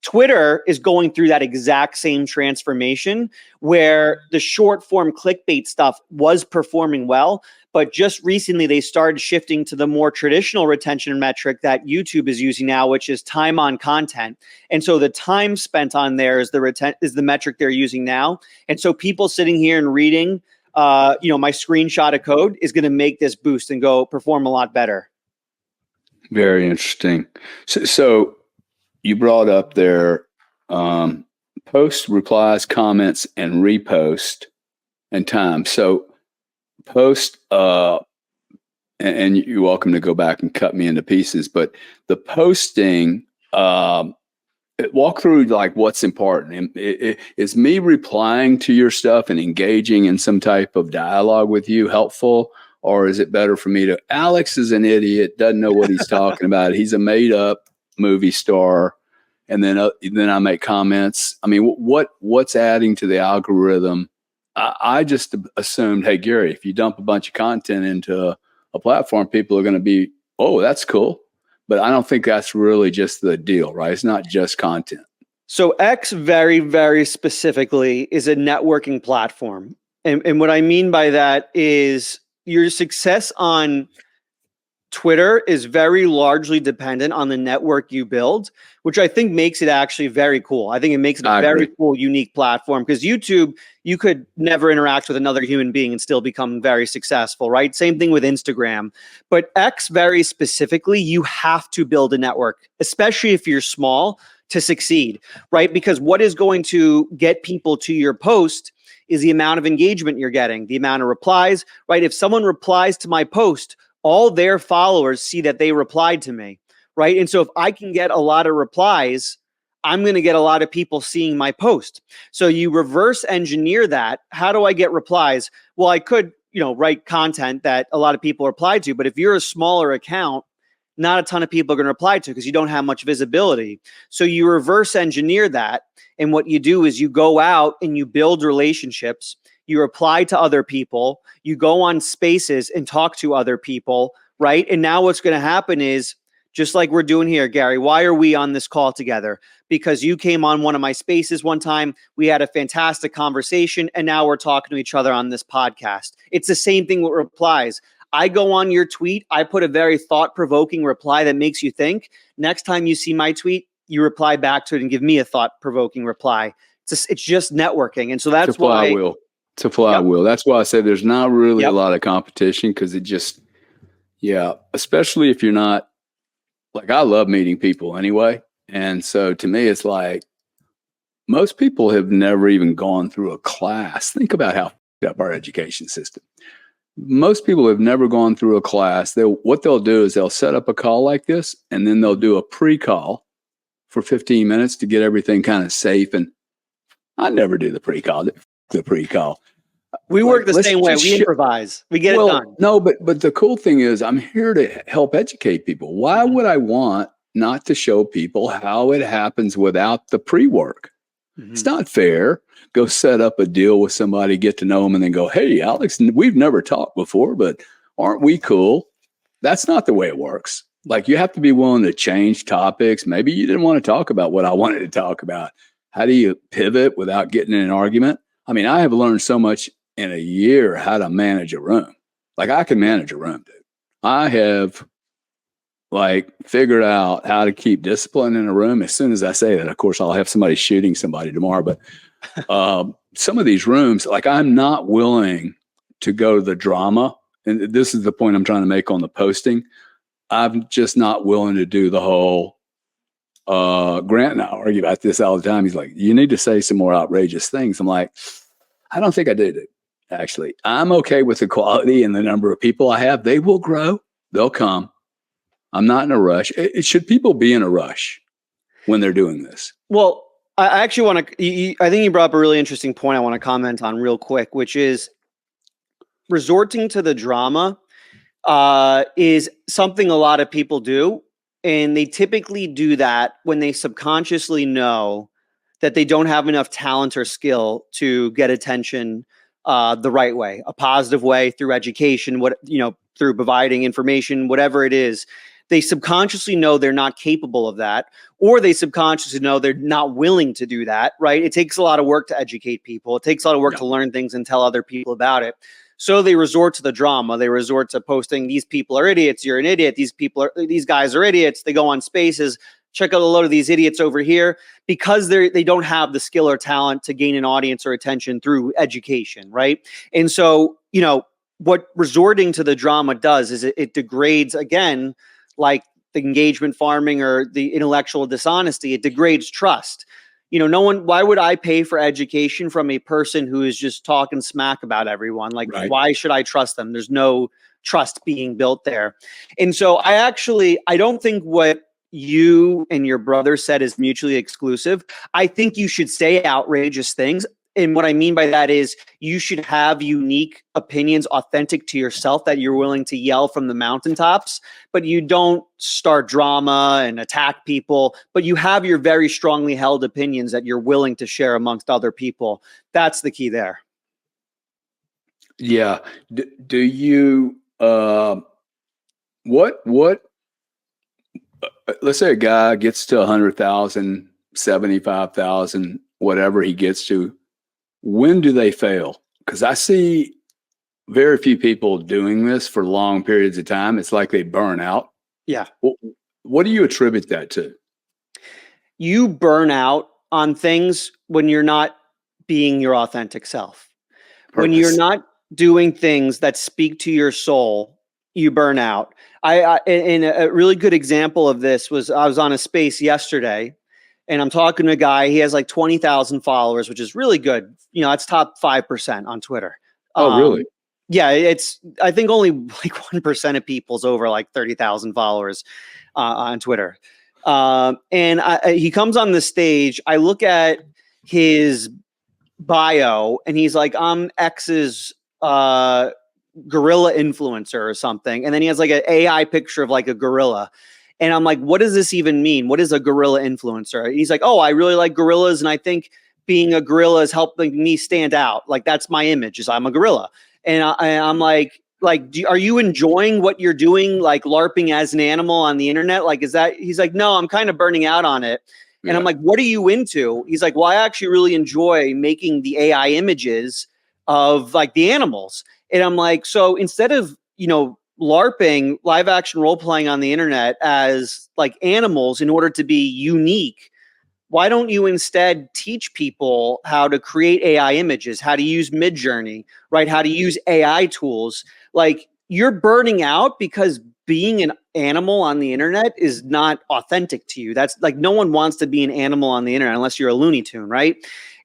Twitter is going through that exact same transformation where the short form clickbait stuff was performing well, but just recently they started shifting to the more traditional retention metric that YouTube is using now, which is time on content. And so the time spent on there is the metric they're using now. And so people sitting here and reading, my screenshot of code is going to make this boost and go perform a lot better. Very interesting. So you brought up there post, replies, comments, and repost and time. So post, and you're welcome to go back and cut me into pieces, but the posting, walk through like what's important. Is me replying to your stuff and engaging in some type of dialogue with you helpful? Or is it better for me to, Alex is an idiot, doesn't know what he's talking about. He's a made up movie star, and then I make comments. I mean, what's adding to the algorithm? I just assumed, hey Gary, if you dump a bunch of content into a platform, people are going to be, oh, that's cool. But I don't think that's really just the deal, right? It's not just content. So X very, very specifically is a networking platform, and what I mean by that is your success on Twitter is very largely dependent on the network you build, which I think makes it actually very cool. I think it makes it a very cool, unique platform, because YouTube, you could never interact with another human being and still become very successful, right? Same thing with Instagram. But X very specifically, you have to build a network, especially if you're small, to succeed, right? Because what is going to get people to your post is the amount of engagement you're getting, the amount of replies, right? If someone replies to my post, all their followers see that they replied to me, right? And so if I can get a lot of replies, I'm going to get a lot of people seeing my post. So you reverse engineer that. How do I get replies? Well, I could, write content that a lot of people reply to, but if you're a smaller account, not a ton of people are going to reply to because you don't have much visibility. So you reverse engineer that. And what you do is you go out and you build relationships. You reply to other people. You go on spaces and talk to other people, right? And now what's going to happen is, just like we're doing here, Gary, why are we on this call together? Because you came on one of my spaces one time. We had a fantastic conversation, and now we're talking to each other on this podcast. It's the same thing with replies. I go on your tweet. I put a very thought-provoking reply that makes you think. Next time you see my tweet, you reply back to it and give me a thought-provoking reply. It's just networking. And so that's why. It's a flywheel. That's why I say there's not really Yep. a lot of competition, because it just, especially if you're not, like, I love meeting people anyway. And so to me, it's like most people have never even gone through a class. Think about how f***ed up our education system. Most people have never gone through a class. What they'll do is they'll set up a call like this, and then they'll do a pre-call for 15 minutes to get everything kind of safe. And I never do the pre-call. We work the same way. We improvise. We get it done. No, but the cool thing is I'm here to help educate people. Why would I want not to show people how it happens without the pre-work? Mm-hmm. It's not fair. Go set up a deal with somebody, get to know them, and then go, hey, Alex, we've never talked before, but aren't we cool? That's not the way it works. Like, you have to be willing to change topics. Maybe you didn't want to talk about what I wanted to talk about. How do you pivot without getting in an argument? I mean, I have learned so much in a year how to manage a room. Like, I can manage a room, dude. I have figured out how to keep discipline in a room. As soon as I say that, of course, I'll have somebody shooting somebody tomorrow. But some of these rooms, I'm not willing to go to the drama. And this is the point I'm trying to make on the posting. I'm just not willing to do the whole, Grant and I argue about this all the time. He's like, you need to say some more outrageous things. I'm like, I don't think I did it. Actually, I'm okay with the quality and the number of people I have. They will grow. They'll come. I'm not in a rush. Should people be in a rush when they're doing this? Well, I actually want to, I think you brought up a really interesting point I want to comment on real quick, which is resorting to the drama is something a lot of people do. And they typically do that when they subconsciously know that they don't have enough talent or skill to get attention the right way, a positive way, through education, through providing information, whatever it is. They subconsciously know they're not capable of that, or they subconsciously know they're not willing to do that, right? It takes a lot of work to educate people. It takes a lot of work to learn things and tell other people about it. So they resort to the drama. They resort to posting, these people are idiots, you're an idiot, these guys are idiots. They go on Spaces, check out a load of these idiots over here, because they don't have the skill or talent to gain an audience or attention through education, right? And so, what resorting to the drama does is it degrades, again, like the engagement farming or the intellectual dishonesty, it degrades trust. Why would I pay for education from a person who is just talking smack about everyone? Like, Right. Why should I trust them? There's no trust being built there. And so I don't think what you and your brother said is mutually exclusive. I think you should say outrageous things. And what I mean by that is you should have unique opinions authentic to yourself that you're willing to yell from the mountaintops, but you don't start drama and attack people, but you have your very strongly held opinions that you're willing to share amongst other people. That's the key there. Yeah. Do you, let's say a guy gets to 100,000, 75,000, whatever he gets to, when do they fail? Because I see very few people doing this for long periods of time. It's like they burn out. Yeah. What do you attribute that to? You burn out on things when you're not being your authentic self. When you're not doing things that speak to your soul, you burn out. And a really good example of this was I was on a space yesterday, and I'm talking to a guy. He has like 20,000 followers, which is really good. That's top 5% on Twitter. Oh, really? Yeah, I think only like 1% of people's over like 30,000 followers on Twitter. And he comes on the stage. I look at his bio, and he's like, I'm X's gorilla influencer or something. And then he has like an AI picture of like a gorilla. And I'm like, what does this even mean? What is a gorilla influencer? He's like, oh, I really like gorillas, and I think being a gorilla is helping me stand out. Like, that's my image, is I'm a gorilla. And I'm like, are you enjoying what you're doing? Like LARPing as an animal on the internet? Like, is that, he's like, no, I'm kind of burning out on it. And I'm like, what are you into? He's like, well, I actually really enjoy making the AI images of like the animals. And I'm like, so instead of, LARPing, live action role playing on the internet as like animals in order to be unique, why don't you instead teach people how to create AI images, how to use Midjourney, right? How to use AI tools? Like, you're burning out because being an animal on the internet is not authentic to you. That's like, no one wants to be an animal on the internet unless you're a Looney Tune, right?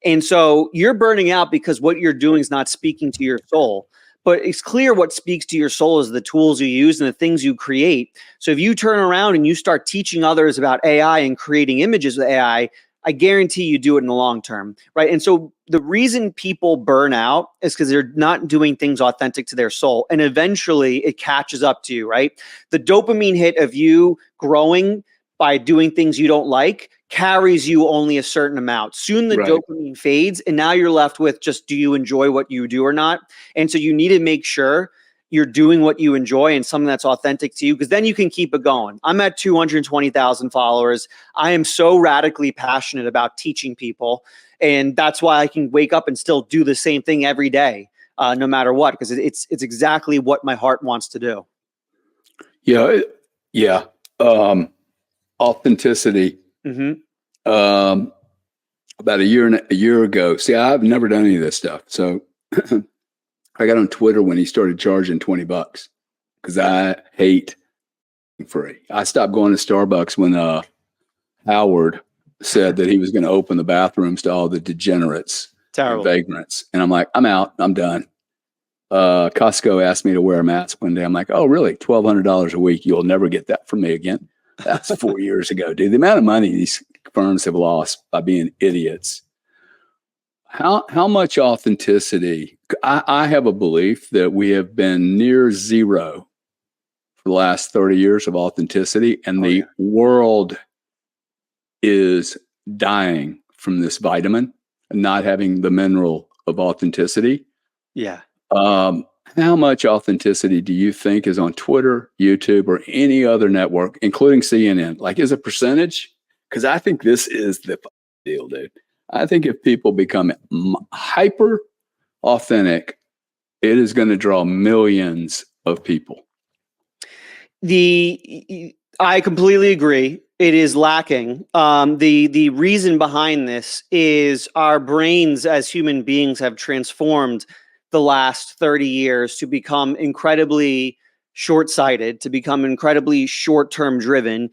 And so you're burning out because what you're doing is not speaking to your soul. But it's clear what speaks to your soul is the tools you use and the things you create. So if you turn around and you start teaching others about AI and creating images with AI, I guarantee you do it in the long term, right? And so the reason people burn out is because they're not doing things authentic to their soul. And eventually it catches up to you, right? The dopamine hit of you growing by doing things you don't like carries you only a certain amount. Soon the dopamine fades, and now you're left with just, do you enjoy what you do or not? And so you need to make sure you're doing what you enjoy and something that's authentic to you, because then you can keep it going. I'm at 220,000 followers. I am so radically passionate about teaching people, and that's why I can wake up and still do the same thing every day, no matter what, because it's exactly what my heart wants to do. Yeah. Authenticity. Mm-hmm. About a year ago. See, I've never done any of this stuff. So I got on Twitter when he started charging $20 because I hate free. I stopped going to Starbucks when Howard said that he was going to open the bathrooms to all the degenerates and vagrants. And I'm like, I'm out. I'm done. Costco asked me to wear a mask one day. I'm like, oh, really? $1,200 a week. You'll never get that from me again. That's 4 years ago, dude. The amount of money these firms have lost by being idiots. How much authenticity? I have a belief that we have been near zero for the last 30 years of authenticity, and the world is dying from this vitamin, not having the mineral of authenticity. Yeah. How much authenticity do you think is on Twitter, YouTube, or any other network, including CNN? Like, is a percentage? Because I think this is the deal, dude. I think if people become hyper authentic, it is going to draw millions of people. I completely agree. It is lacking. The reason behind this is our brains as human beings have transformed the last 30 years to become incredibly short-sighted, to become incredibly short-term driven.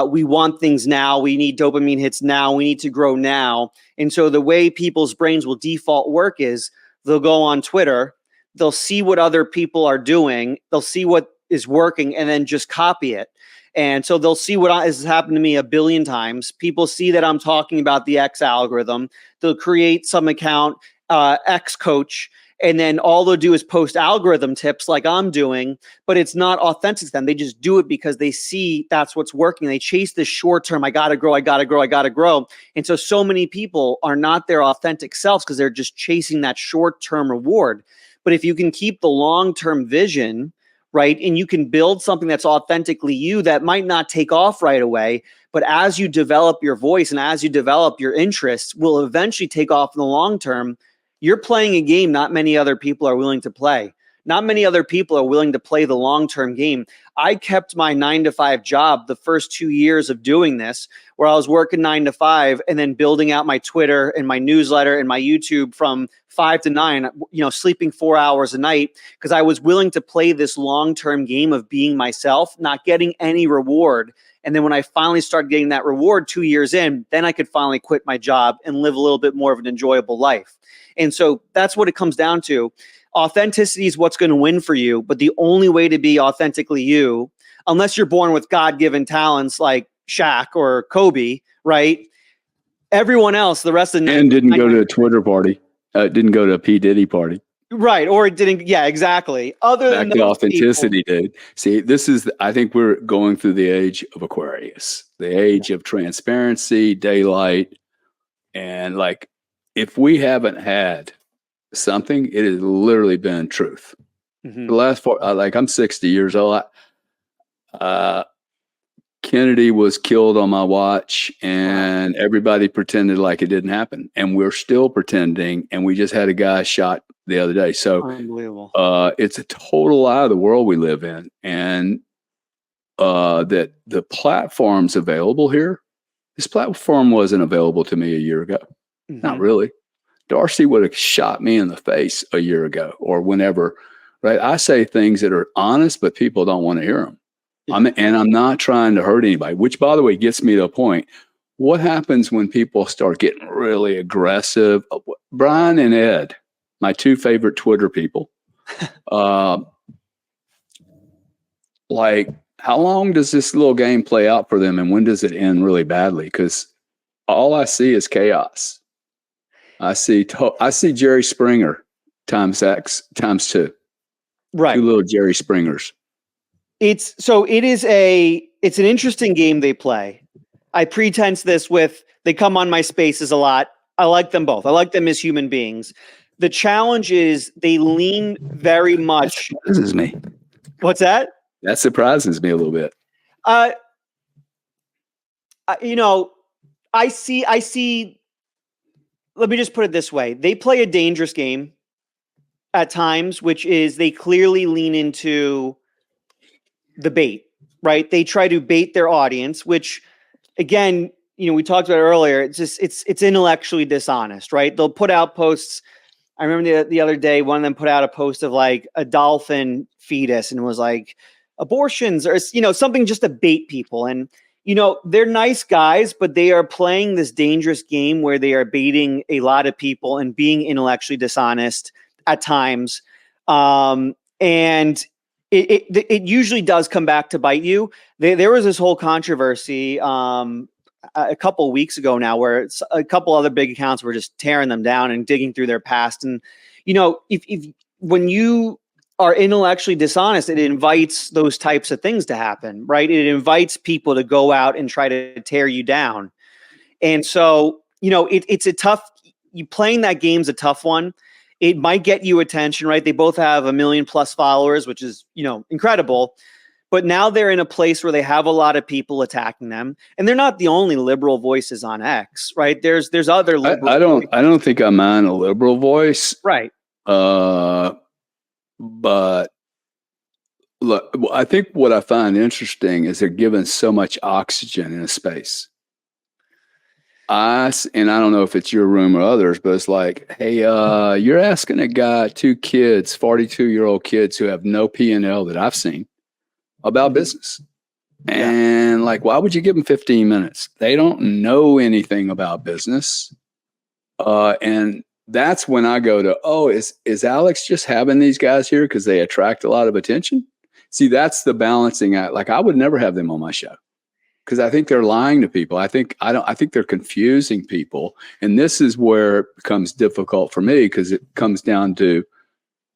We want things now. We need dopamine hits now. We need to grow now. And so the way people's brains will default work is they'll go on Twitter, they'll see what other people are doing, they'll see what is working, and then just copy it. And so they'll see what has happened to me a billion times. People see that I'm talking about the X algorithm. They'll create some account, X coach, and then all they'll do is post algorithm tips like I'm doing, but it's not authentic to them. They just do it because they see that's what's working. They chase this short term, I gotta grow, I gotta grow, I gotta grow. And so many people are not their authentic selves because they're just chasing that short term reward. But if you can keep the long term vision, right, and you can build something that's authentically you that might not take off right away, but as you develop your voice and as you develop your interests will eventually take off in the long term. You're playing a game not many other people are willing to play. Not many other people are willing to play the long-term game. I kept my 9-to-5 job the first 2 years of doing this, where I was working 9 to 5 and then building out my Twitter and my newsletter and my YouTube from 5 to 9, sleeping 4 hours a night, because I was willing to play this long-term game of being myself, not getting any reward. And then when I finally started getting that reward 2 years in, then I could finally quit my job and live a little bit more of an enjoyable life. And so that's what it comes down to. Authenticity is what's going to win for you, but the only way to be authentically you, unless you're born with God-given talents like Shaq or Kobe, right? Everyone else, the rest of the and didn't go to a Twitter party, didn't go to a P. Diddy party. Right, or it didn't. Yeah, exactly. Other Back than to those authenticity, people, dude. See, I think we're going through the age of Aquarius, the age of transparency, daylight, and like, if we haven't had something, it has literally been truth. Mm-hmm. The last I'm 60 years old. Kennedy was killed on my watch, and everybody pretended like it didn't happen, and we're still pretending. And we just had a guy shot the other day. So unbelievable. It's a total lie of the world we live in, and that the platforms available here. This platform wasn't available to me a year ago. Mm-hmm. Not really. Darcy would have shot me in the face a year ago or whenever, right? I say things that are honest, but people don't want to hear them. Yeah. I'm not trying to hurt anybody, which, by the way, gets me to a point. What happens when people start getting really aggressive? Brian and Ed, my two favorite Twitter people, like, how long does this little game play out for them, and when does it end really badly? Because all I see is chaos. I see Jerry Springer times X times 2. Right. 2 little Jerry Springers. It's an interesting game they play. I pretense this with, they come on my spaces a lot. I like them both. I like them as human beings. The challenge is they lean very much. That surprises me. What's that? That surprises me a little bit. I see. Let me just put it this way. They play a dangerous game at times, which is they clearly lean into the bait, right? They try to bait their audience, which, again, we talked about earlier. It's intellectually dishonest, right? They'll put out posts. I remember the other day, one of them put out a post of like a dolphin fetus and was like abortions or, something just to bait people. And, they're nice guys, but they are playing this dangerous game where they are baiting a lot of people and being intellectually dishonest at times. And it usually does come back to bite you. There was this whole controversy a couple of weeks ago now where a couple other big accounts were just tearing them down and digging through their past. And, if when you are intellectually dishonest, it invites those types of things to happen, right? It invites people to go out and try to tear you down. And so, it's a tough, you playing that game's a tough one. It might get you attention, right? They both have 1 million plus followers, which is, incredible. But now they're in a place where they have a lot of people attacking them, and they're not the only liberal voices on X, right? There's other liberal. I don't think I mind a liberal voice, right? But look, I think what I find interesting is they're given so much oxygen in a space. And I don't know if it's your room or others, but it's like, hey, you're asking a guy, 2 kids, 42-year-old kids who have no P&L that I've seen about business. And like, why would you give them 15 minutes? They don't know anything about business. And that's when I go to, is Alex just having these guys here because they attract a lot of attention? See, that's the balancing act. Like, I would never have them on my show because I think they're lying to people. I think they're confusing people. And this is where it becomes difficult for me, because it comes down to,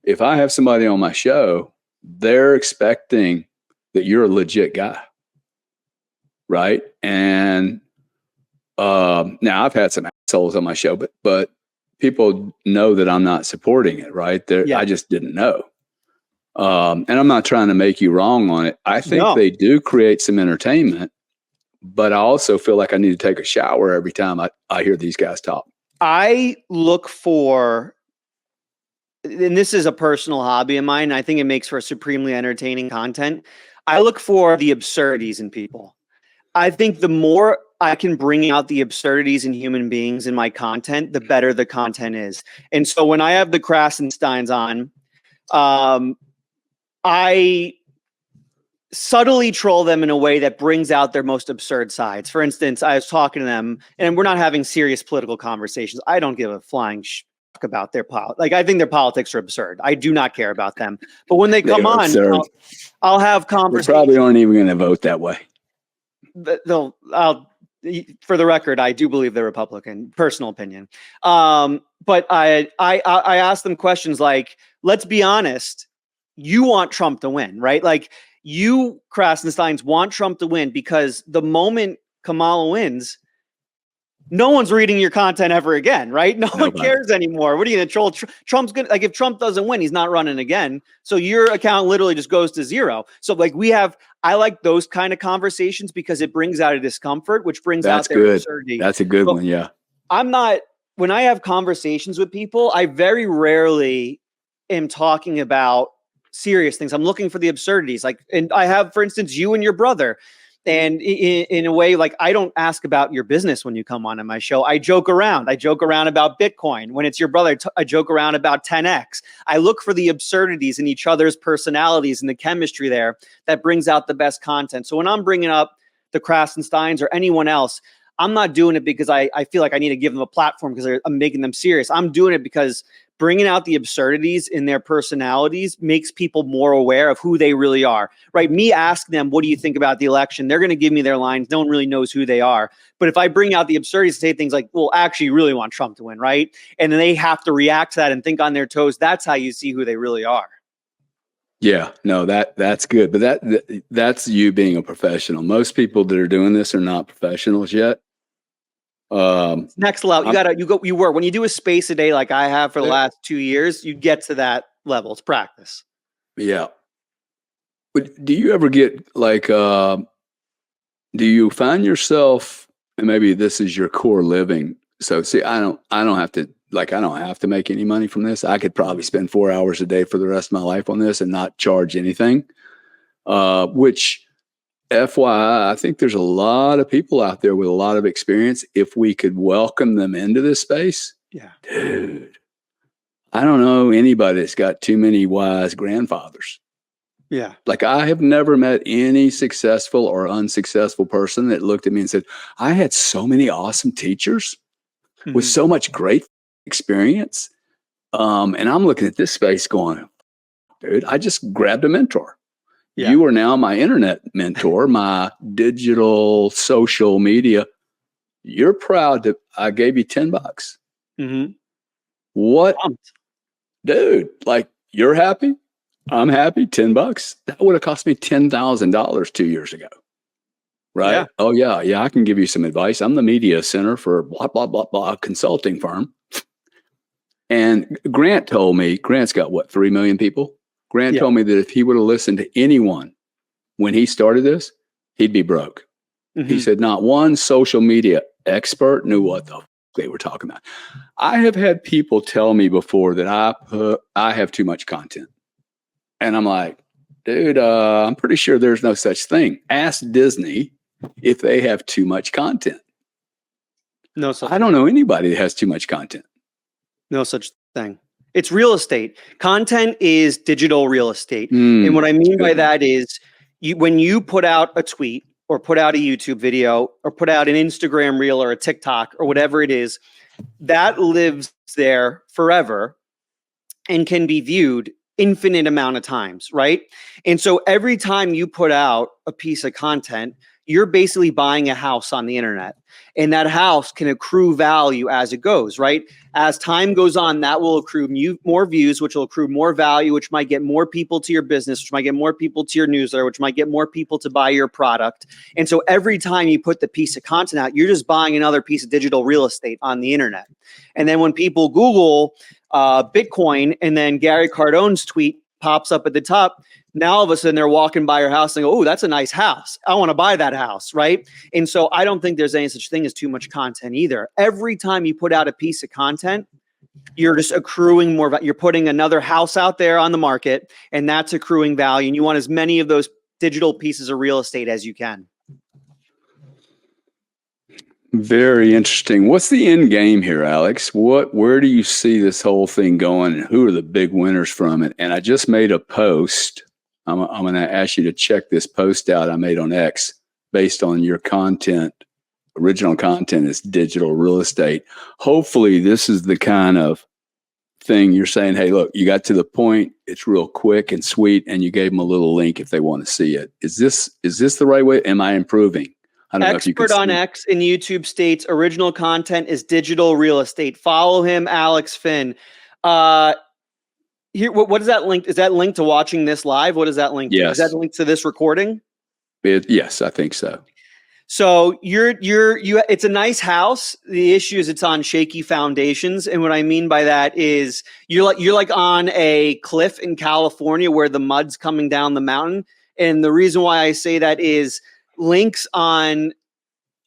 if I have somebody on my show, they're expecting that you're a legit guy. Right. And now I've had some assholes on my show, but people know that I'm not supporting it. Right. I just didn't know. And I'm not trying to make you wrong on it. I think they do create some entertainment, but I also feel like I need to take a shower every time I hear these guys talk. I look for, and this is a personal hobby of mine, I think it makes for supremely entertaining content. I look for the absurdities in people. I think the more I can bring out the absurdities in human beings in my content, the better the content is. And so when I have the Krasensteins on, I subtly troll them in a way that brings out their most absurd sides. For instance, I was talking to them, and we're not having serious political conversations. I don't give a flying fuck about their politics. Like, I think their politics are absurd. I do not care about them. But when they come on, I'll have conversations. They probably aren't even going to vote that way. For the record, I do believe they're Republican, personal opinion. But I ask them questions like, let's be honest, you want Trump to win, right? Like, you, Krasensteins, want Trump to win because the moment Kamala wins, no one's reading your content ever again, right? Nobody cares anymore. What are you going to troll? Trump's going to, like, if Trump doesn't win, he's not running again. So your account literally just goes to zero. So like I like those kind of conversations because it brings out a discomfort, which brings out their absurdity. That's a good one. Yeah. When I have conversations with people, I very rarely am talking about serious things. I'm looking for the absurdities. Like, and I have, for instance, you and your brother. And in a way, like, I don't ask about your business when you come on my show. I joke around. I joke around about Bitcoin. When it's your brother, I joke around about 10X. I look for the absurdities in each other's personalities and the chemistry there that brings out the best content. So when I'm bringing up the Krasensteins or anyone else, I'm not doing it because I feel like I need to give them a platform because I'm making them serious. I'm doing it because bringing out the absurdities in their personalities makes people more aware of who they really are, right? Me asking them, what do you think about the election? They're going to give me their lines. No one really knows who they are. But if I bring out the absurdities, say things like, well, actually, you really want Trump to win, right? And then they have to react to that and think on their toes. That's how you see who they really are. Yeah, no, that's good. But that's you being a professional. Most people that are doing this are not professionals yet. Next level. When you do a space a day like I have for the last 2 years, you get to that level. It's practice. Yeah. But do you ever get like, do you find yourself, and maybe this is your core living? So see, I don't have to make any money from this. I could probably spend 4 hours a day for the rest of my life on this and not charge anything, which, FYI, I think there's a lot of people out there with a lot of experience. If we could welcome them into this space, dude, I don't know anybody that's got too many wise grandfathers. Yeah. Like, I have never met any successful or unsuccessful person that looked at me and said, I had so many awesome teachers with so much great experience. And I'm looking at this space going, dude, I just grabbed a mentor. Yeah. You are now my internet mentor, my digital social media. You're proud that I gave you $10. What? Dude, like, you're happy? I'm happy. $10. That would have cost me $10,000 2 years ago. Right. Yeah. Oh, yeah. Yeah. I can give you some advice. I'm the media center for blah, blah, blah, blah consulting firm. And Grant's got what, 3 million people? Grant Yeah. told me that if he would have listened to anyone when he started this, he'd be broke. He said, not one social media expert knew what the they were talking about. I have had people tell me before that I have too much content. And I'm like, dude, I'm pretty sure there's no such thing. Ask Disney if they have too much content. No such I don't know anybody that has too much content. No such thing. It's real estate. Content is digital real estate. And what I mean by that is when you put out a tweet or put out a YouTube video or put out an Instagram reel or a TikTok or whatever it is, that lives there forever and can be viewed infinite amount of times, right? And so every time you put out a piece of content, you're basically buying a house on the internet, and that house can accrue value as it goes, right? As time goes on, that will accrue more views, which will accrue more value, which might get more people to your business, which might get more people to your newsletter, which might get more people to buy your product. And so every time you put the piece of content out, you're just buying another piece of digital real estate on the internet. And then when people Google Bitcoin and then Gary Cardone's tweet pops up at the top, now all of a sudden they're walking by your house and go, oh, that's a nice house. I want to buy that house, right? And so I don't think there's any such thing as too much content either. Every time you put out a piece of content, you're just accruing more. You're putting another house out there on the market, and that's accruing value. And you want as many of those digital pieces of real estate as you can. Very interesting. What's the end game here, Alex? Where do you see this whole thing going, and who are the big winners from it? And I just made a post. I'm going to ask you to check this post out I made on X based on your content. Original content is digital real estate. Hopefully, this is the kind of thing you're saying, hey, look, you got to the point. It's real quick and sweet, and you gave them a little link if they want to see it. Is this the right way? Am I improving? I don't know if you can Expert on X in YouTube states original content is digital real estate. Follow him, Alex Finn. Here, what is that link? Is that linked to watching this live? What is that link to? Yes. Is that linked to this recording? Yes, I think so. So it's a nice house. The issue is it's on shaky foundations. And what I mean by that is you're like on a cliff in California where the mud's coming down the mountain. And the reason why I say that is links on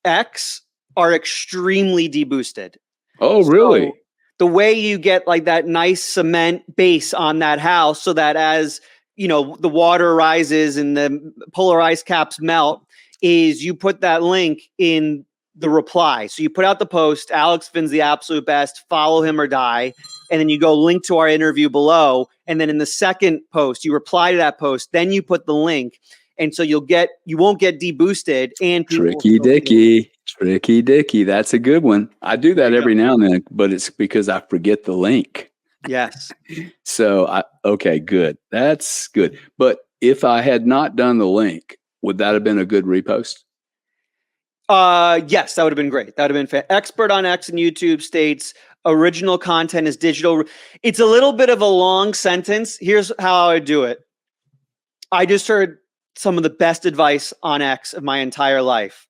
X are extremely deboosted. Oh, really? So the way you get like that nice cement base on that house so that as, you know, the water rises and the polar ice caps melt is you put that link in the reply. So you put out the post, Alex Finn's the absolute best, follow him or die. And then you go link to our interview below. And then in the second post, you reply to that post, then you put the link. And so you won't get deboosted and Tricky Dicky. That's a good one. I do that every now and then, but it's because I forget the link. Yes. So okay, good. That's good. But if I had not done the link, would that have been a good repost? Yes, that would have been great. That would have been fair. Expert on X and YouTube states original content is digital. It's a little bit of a long sentence. Here's how I would do it. I just heard some of the best advice on X of my entire life.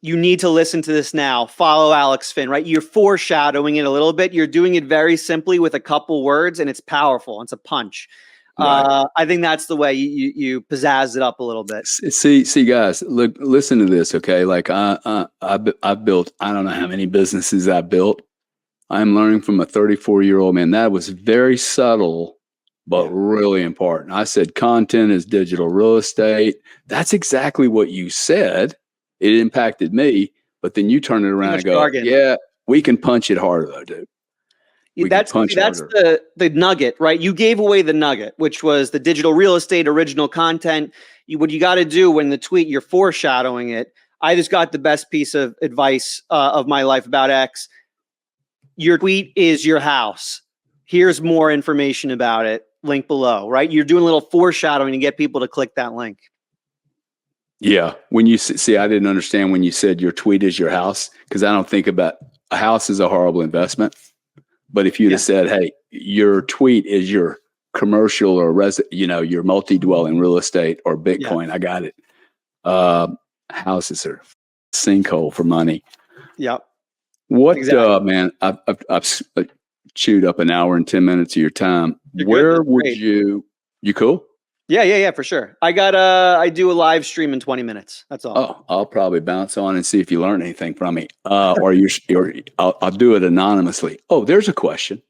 You need to listen to this now. Follow Alex Finn, right? You're foreshadowing it a little bit. You're doing it very simply with a couple words, and it's powerful. It's a punch. Right. I think that's the way you pizzazz it up a little bit. See, guys, look, listen to this, okay? Like I've built, I don't know how many businesses I've built. I'm learning from a 34-year-old man. That was very subtle, but really important. I said content is digital real estate. That's exactly what you said. It impacted me, but then you turn it around and go, jargon. Yeah, we can punch it harder though, dude. That's the nugget, right? You gave away the nugget, which was the digital real estate original content. What you got to do when the tweet, you're foreshadowing it. I just got the best piece of advice of my life about X. Your tweet is your house. Here's more information about it. Link below, right? You're doing a little foreshadowing to get people to click that link. Yeah. When you see, I didn't understand when you said your tweet is your house, because I don't think about a house is a horrible investment. But if you'd have said, hey, your tweet is your commercial or your multi-dwelling real estate or Bitcoin. Yeah. I got it. Houses are sinkhole for money. Yep. What, Exactly. man, I've chewed up an hour and 10 minutes of your time. You're good. Where That's would great. you cool? Yeah, for sure. I do a live stream in 20 minutes. That's all. Oh, I'll probably bounce on and see if you learn anything from me. Or I'll do it anonymously. Oh, there's a question.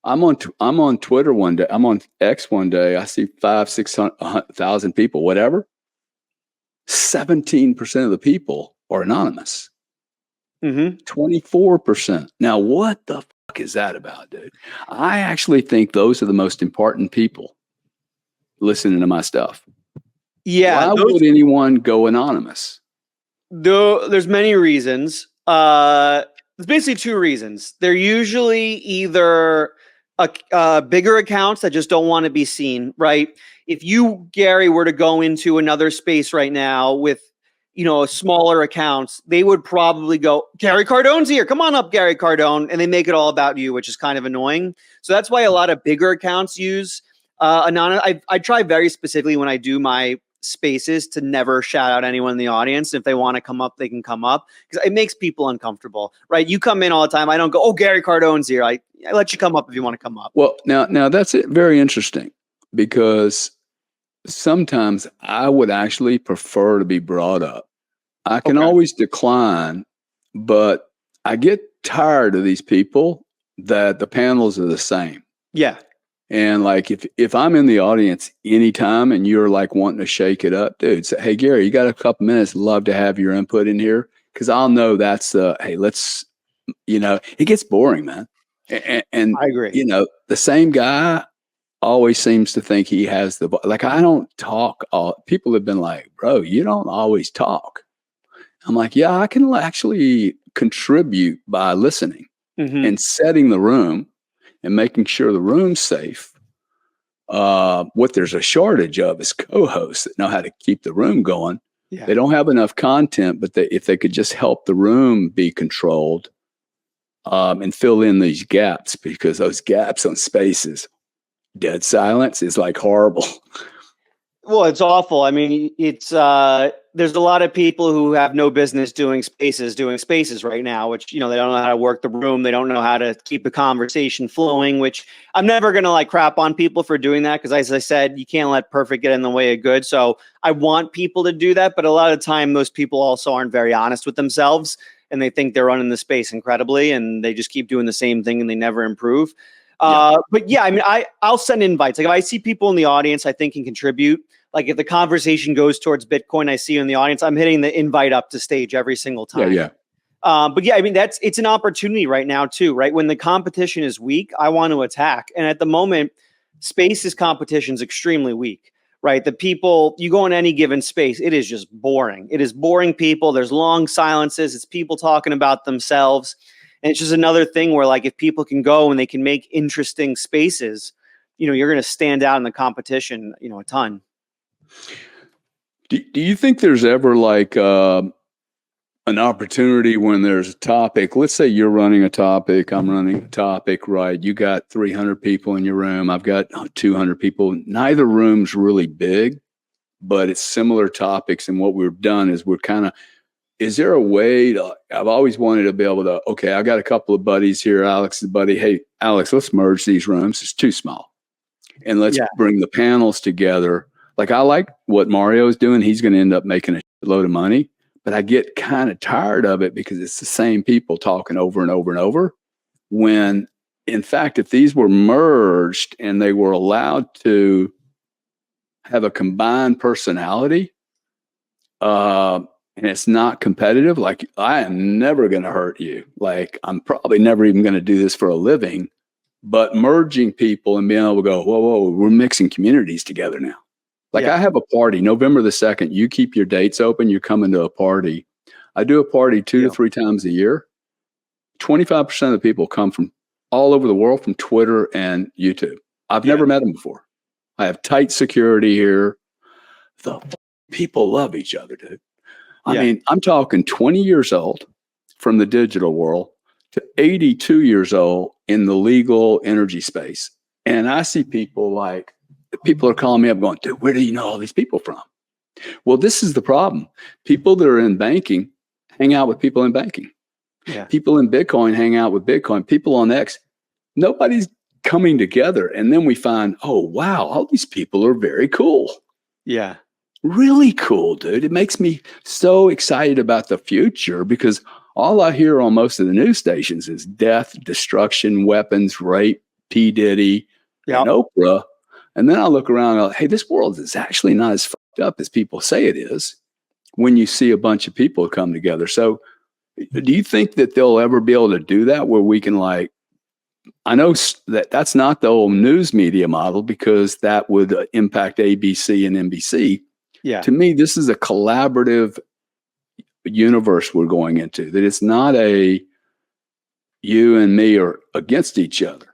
I'm on Twitter one day. I'm on X one day. I see 500,000-600,000 people, whatever. 17% of the people are anonymous. 24%. Now, what the fuck is that about, dude? I actually think those are the most important people listening to my stuff. Yeah. Why would anyone go anonymous? There's many reasons. There's basically two reasons. They're usually either bigger accounts that just don't want to be seen, right? If you, Gary, were to go into another space right now with, smaller accounts, they would probably go, Gary Cardone's here. Come on up, Gary Cardone. And they make it all about you, which is kind of annoying. So that's why a lot of bigger accounts use anonymous. I try very specifically when I do my spaces to never shout out anyone in the audience. If they want to come up, they can come up, because it makes people uncomfortable, right? You come in all the time. I don't go, oh, Gary Cardone's here. I let you come up if you want to come up. Well, now that's it. Very interesting, because sometimes I would actually prefer to be brought up. I can always decline, but I get tired of these people that the panels are the same. Yeah. And like, if I'm in the audience anytime and you're like wanting to shake it up, dude, say, hey, Gary, you got a couple minutes? Love to have your input in here. Cause I'll know that's hey, let's, it gets boring, man. And I agree. The same guy always seems to think he has like, I don't talk. People have been like, bro, you don't always talk. I'm like, yeah, I can actually contribute by listening and setting the room and making sure the room's safe. What there's a shortage of is co-hosts that know how to keep the room going. Yeah. They don't have enough content, but if they could just help the room be controlled and fill in these gaps, because those gaps on spaces, dead silence is like horrible. Well, it's awful. I mean, it's there's a lot of people who have no business doing spaces right now, which, they don't know how to work the room. They don't know how to keep the conversation flowing, which I'm never going to like crap on people for doing that. Cause as I said, you can't let perfect get in the way of good. So I want people to do that. But a lot of the time, those people also aren't very honest with themselves, and they think they're running the space incredibly, and they just keep doing the same thing and they never improve. But yeah, I mean, I'll send invites. Like if I see people in the audience I think can contribute, like if the conversation goes towards Bitcoin, I see you in the audience, I'm hitting the invite up to stage every single time. Yeah. But yeah, I mean, it's an opportunity right now too, right? When the competition is weak, I want to attack. And at the moment, spaces competition is extremely weak, right? The people, you go in any given space, it is just boring. It is boring people. There's long silences. It's people talking about themselves. And it's just another thing where, like, if people can go and they can make interesting spaces, you're going to stand out in the competition, a ton. Do you think there's ever like an opportunity when there's a topic? Let's say you're running a topic, I'm running a topic, right? You got 300 people in your room. I've got 200 people. Neither room's really big, but it's similar topics. And what we've done is is there a way to, I've always wanted to be able to, okay, I got a couple of buddies here. Alex is a buddy. Hey, Alex, let's merge these rooms. It's too small. And let's bring the panels together. Like, I like what Mario's doing. He's going to end up making a load of money, but I get kind of tired of it because it's the same people talking over and over and over. When, in fact, if these were merged and they were allowed to have a combined personality, and it's not competitive, like, I am never going to hurt you. Like, I'm probably never even going to do this for a living, but merging people and being able to go, whoa, we're mixing communities together now. Like, I have a party, November the 2nd. You keep your dates open. You're coming to a party. I do a party 2 to 3 times a year. 25% of the people come from all over the world, from Twitter and YouTube. I've never met them before. I have tight security here. The people love each other, dude. I mean, I'm talking 20 years old from the digital world to 82 years old in the legal energy space. And I see people are calling me up going, dude, where do you know all these people from? Well, this is the problem. People that are in banking hang out with people in banking. Yeah. People in Bitcoin hang out with Bitcoin. People on X, nobody's coming together. And then we find, oh, wow, all these people are very cool. Yeah. Really cool, dude. It makes me so excited about the future because all I hear on most of the news stations is death, destruction, weapons, rape, P. Diddy, Yep. and Oprah. And then I look around and go, hey, this world is actually not as fucked up as people say it is when you see a bunch of people come together. So do you think that they'll ever be able to do that where we can I know that that's not the old news media model because that would impact ABC and NBC. Yeah. To me, this is a collaborative universe we're going into, that it's not a you and me are against each other.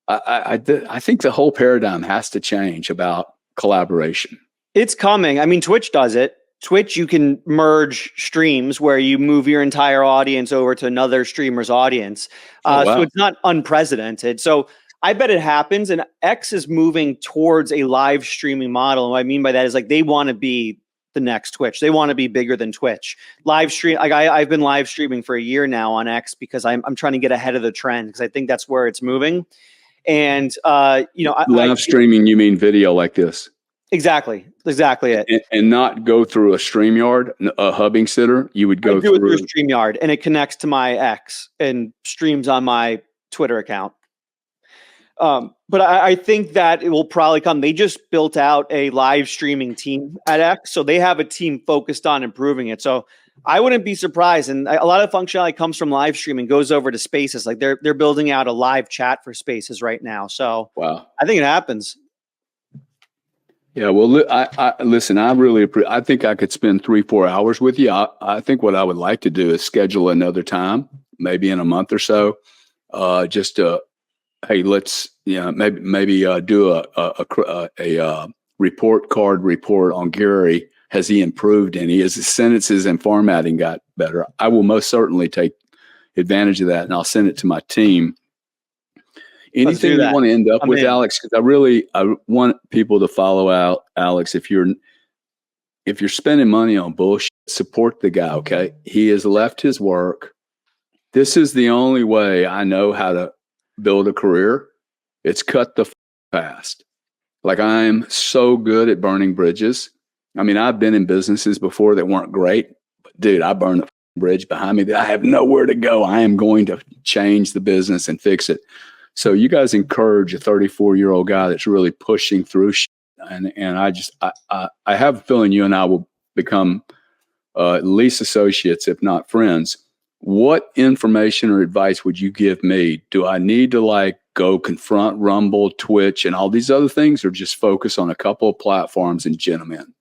I think the whole paradigm has to change about collaboration. It's coming. I mean, Twitch does it. Twitch, you can merge streams where you move your entire audience over to another streamer's audience. Oh, wow. So it's not unprecedented. So I bet it happens. And X is moving towards a live streaming model. And what I mean by that is they want to be the next Twitch. They want to be bigger than Twitch. Live stream. I've been live streaming for a year now on X because I'm trying to get ahead of the trend because I think that's where it's moving. And live streaming, you mean video like this? Exactly it. And not go through a StreamYard, a hubbing sitter. You would go through StreamYard, and it connects to my X and streams on my Twitter account. But I think that it will probably come. They just built out a live streaming team at X, so they have a team focused on improving it. So I wouldn't be surprised. And a lot of functionality comes from live streaming, goes over to Spaces. They're building out a live chat for Spaces right now. So wow, I think it happens. Yeah, well, I listen. I think I could spend 3-4 hours with you. I think what I would like to do is schedule another time, maybe in a month or so, just to, hey, let's maybe do a report card report on Gary. Has he improved any? Has his sentences and formatting got better? I will most certainly take advantage of that, and I'll send it to my team. Anything you want to end up with, Alex? Because I want people to follow out, Alex. If you're spending money on bullshit, support the guy. Okay, he has left his work. This is the only way I know how to build a career. It's cut the past. I'm so good at burning bridges. I mean, I've been in businesses before that weren't great, but dude, I burned the bridge behind me that I have nowhere to go. I am going to change the business and fix it. So you guys encourage a 34-year-old guy that's really pushing through shit. And I have a feeling you and I will become at least associates, if not friends. What information or advice would you give me? Do I need to go confront Rumble, Twitch, and all these other things, or just focus on a couple of platforms and gin them in?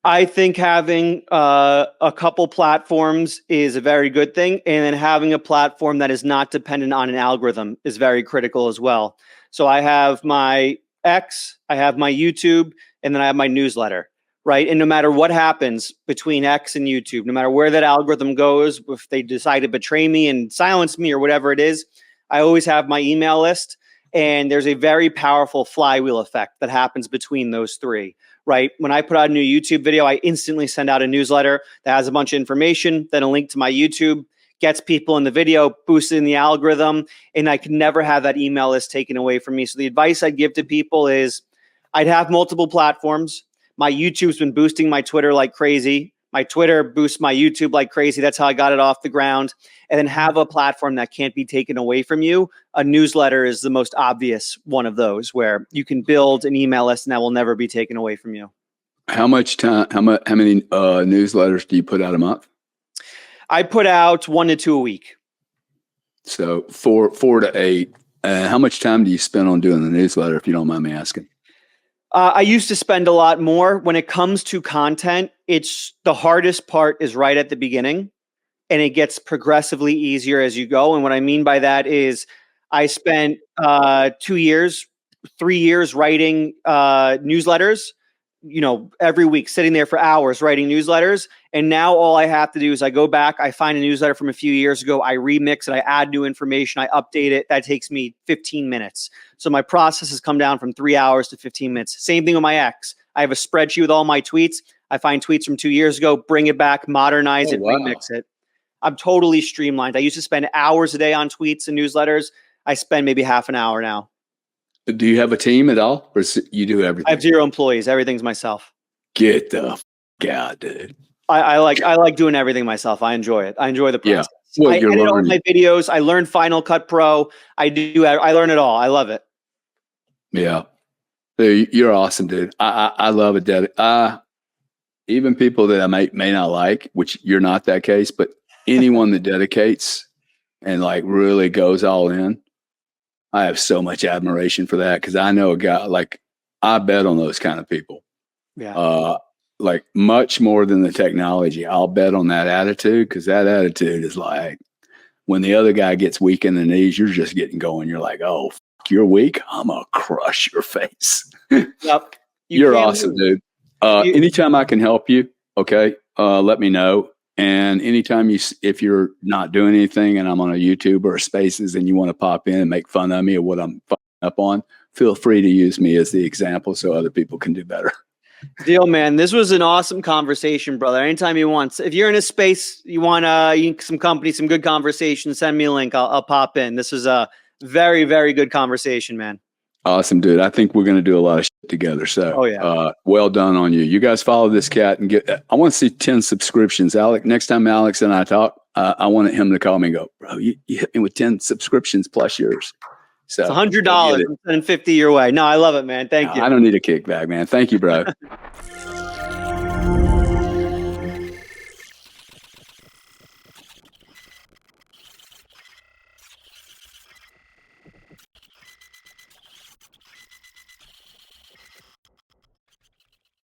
I think having a couple platforms is a very good thing. And then having a platform that is not dependent on an algorithm is very critical as well. So I have my X, I have my YouTube, and then I have my newsletter, right? And no matter what happens between X and YouTube, no matter where that algorithm goes, if they decide to betray me and silence me or whatever it is, I always have my email list. And there's a very powerful flywheel effect that happens between those three. Right? When I put out a new YouTube video, I instantly send out a newsletter that has a bunch of information, then a link to my YouTube, gets people in the video, boosted in the algorithm, and I can never have that email list taken away from me. So the advice I'd give to people is I'd have multiple platforms. My YouTube's been boosting my Twitter like crazy. My Twitter boosts my YouTube like crazy. That's how I got it off the ground. And then have a platform that can't be taken away from you. A newsletter is the most obvious one of those where you can build an email list and that will never be taken away from you. How much time, how many newsletters do you put out a month? I put out 1 to 2 a week. So 4 to 8. How much time do you spend on doing the newsletter, if you don't mind me asking? I used to spend a lot more. When it comes to content, it's the hardest part is right at the beginning, and it gets progressively easier as you go. And what I mean by that is I spent 2 years, 3 years writing newsletters. every week sitting there for hours writing newsletters. And now all I have to do is I go back, I find a newsletter from a few years ago, I remix it, I add new information, I update it. That takes me 15 minutes. So my process has come down from 3 hours to 15 minutes. Same thing with my X. I have a spreadsheet with all my tweets. I find tweets from 2 years ago, bring it back, modernize it, remix it. I'm totally streamlined. I used to spend hours a day on tweets and newsletters. I spend maybe half an hour now. Do you have a team at all, or you do everything? I have 0 employees. Everything's myself. Get the f out, dude. I like doing everything myself. I enjoy it. I enjoy the process. Yeah. Well, I edit all my videos. I learn Final Cut Pro. I learn it all. I love it. Yeah. You're awesome, dude. I love it. Even people that I may not like, which you're not that case, but anyone that dedicates and like really goes all in, I have so much admiration for that, because I know a guy, like, I bet on those kind of people. Yeah. Like much more than the technology. I'll bet on that attitude, because that attitude is like, when the other guy gets weak in the knees, you're just getting going. You're like, oh, you're weak? I'm going to crush your face. Yep. You're awesome, dude. Anytime I can help you, okay, let me know. And anytime if you're not doing anything and I'm on a YouTube or a Spaces and you want to pop in and make fun of me or what I'm fucking up on, feel free to use me as the example so other people can do better. Deal, man. This was an awesome conversation, brother. Anytime you want. If you're in a space, you want some company, some good conversation, send me a link. I'll pop in. This was a very, very good conversation, man. Awesome, dude. I think we're going to do a lot of shit together. So, well done on you. You guys follow this cat and I want to see 10 subscriptions. Next time Alex and I talk, I want him to call me and go, bro, you hit me with 10 subscriptions plus yours. So it's $100 and 50 your way. No, I love it, man. Thank you. I don't need a kickback, man. Thank you, bro.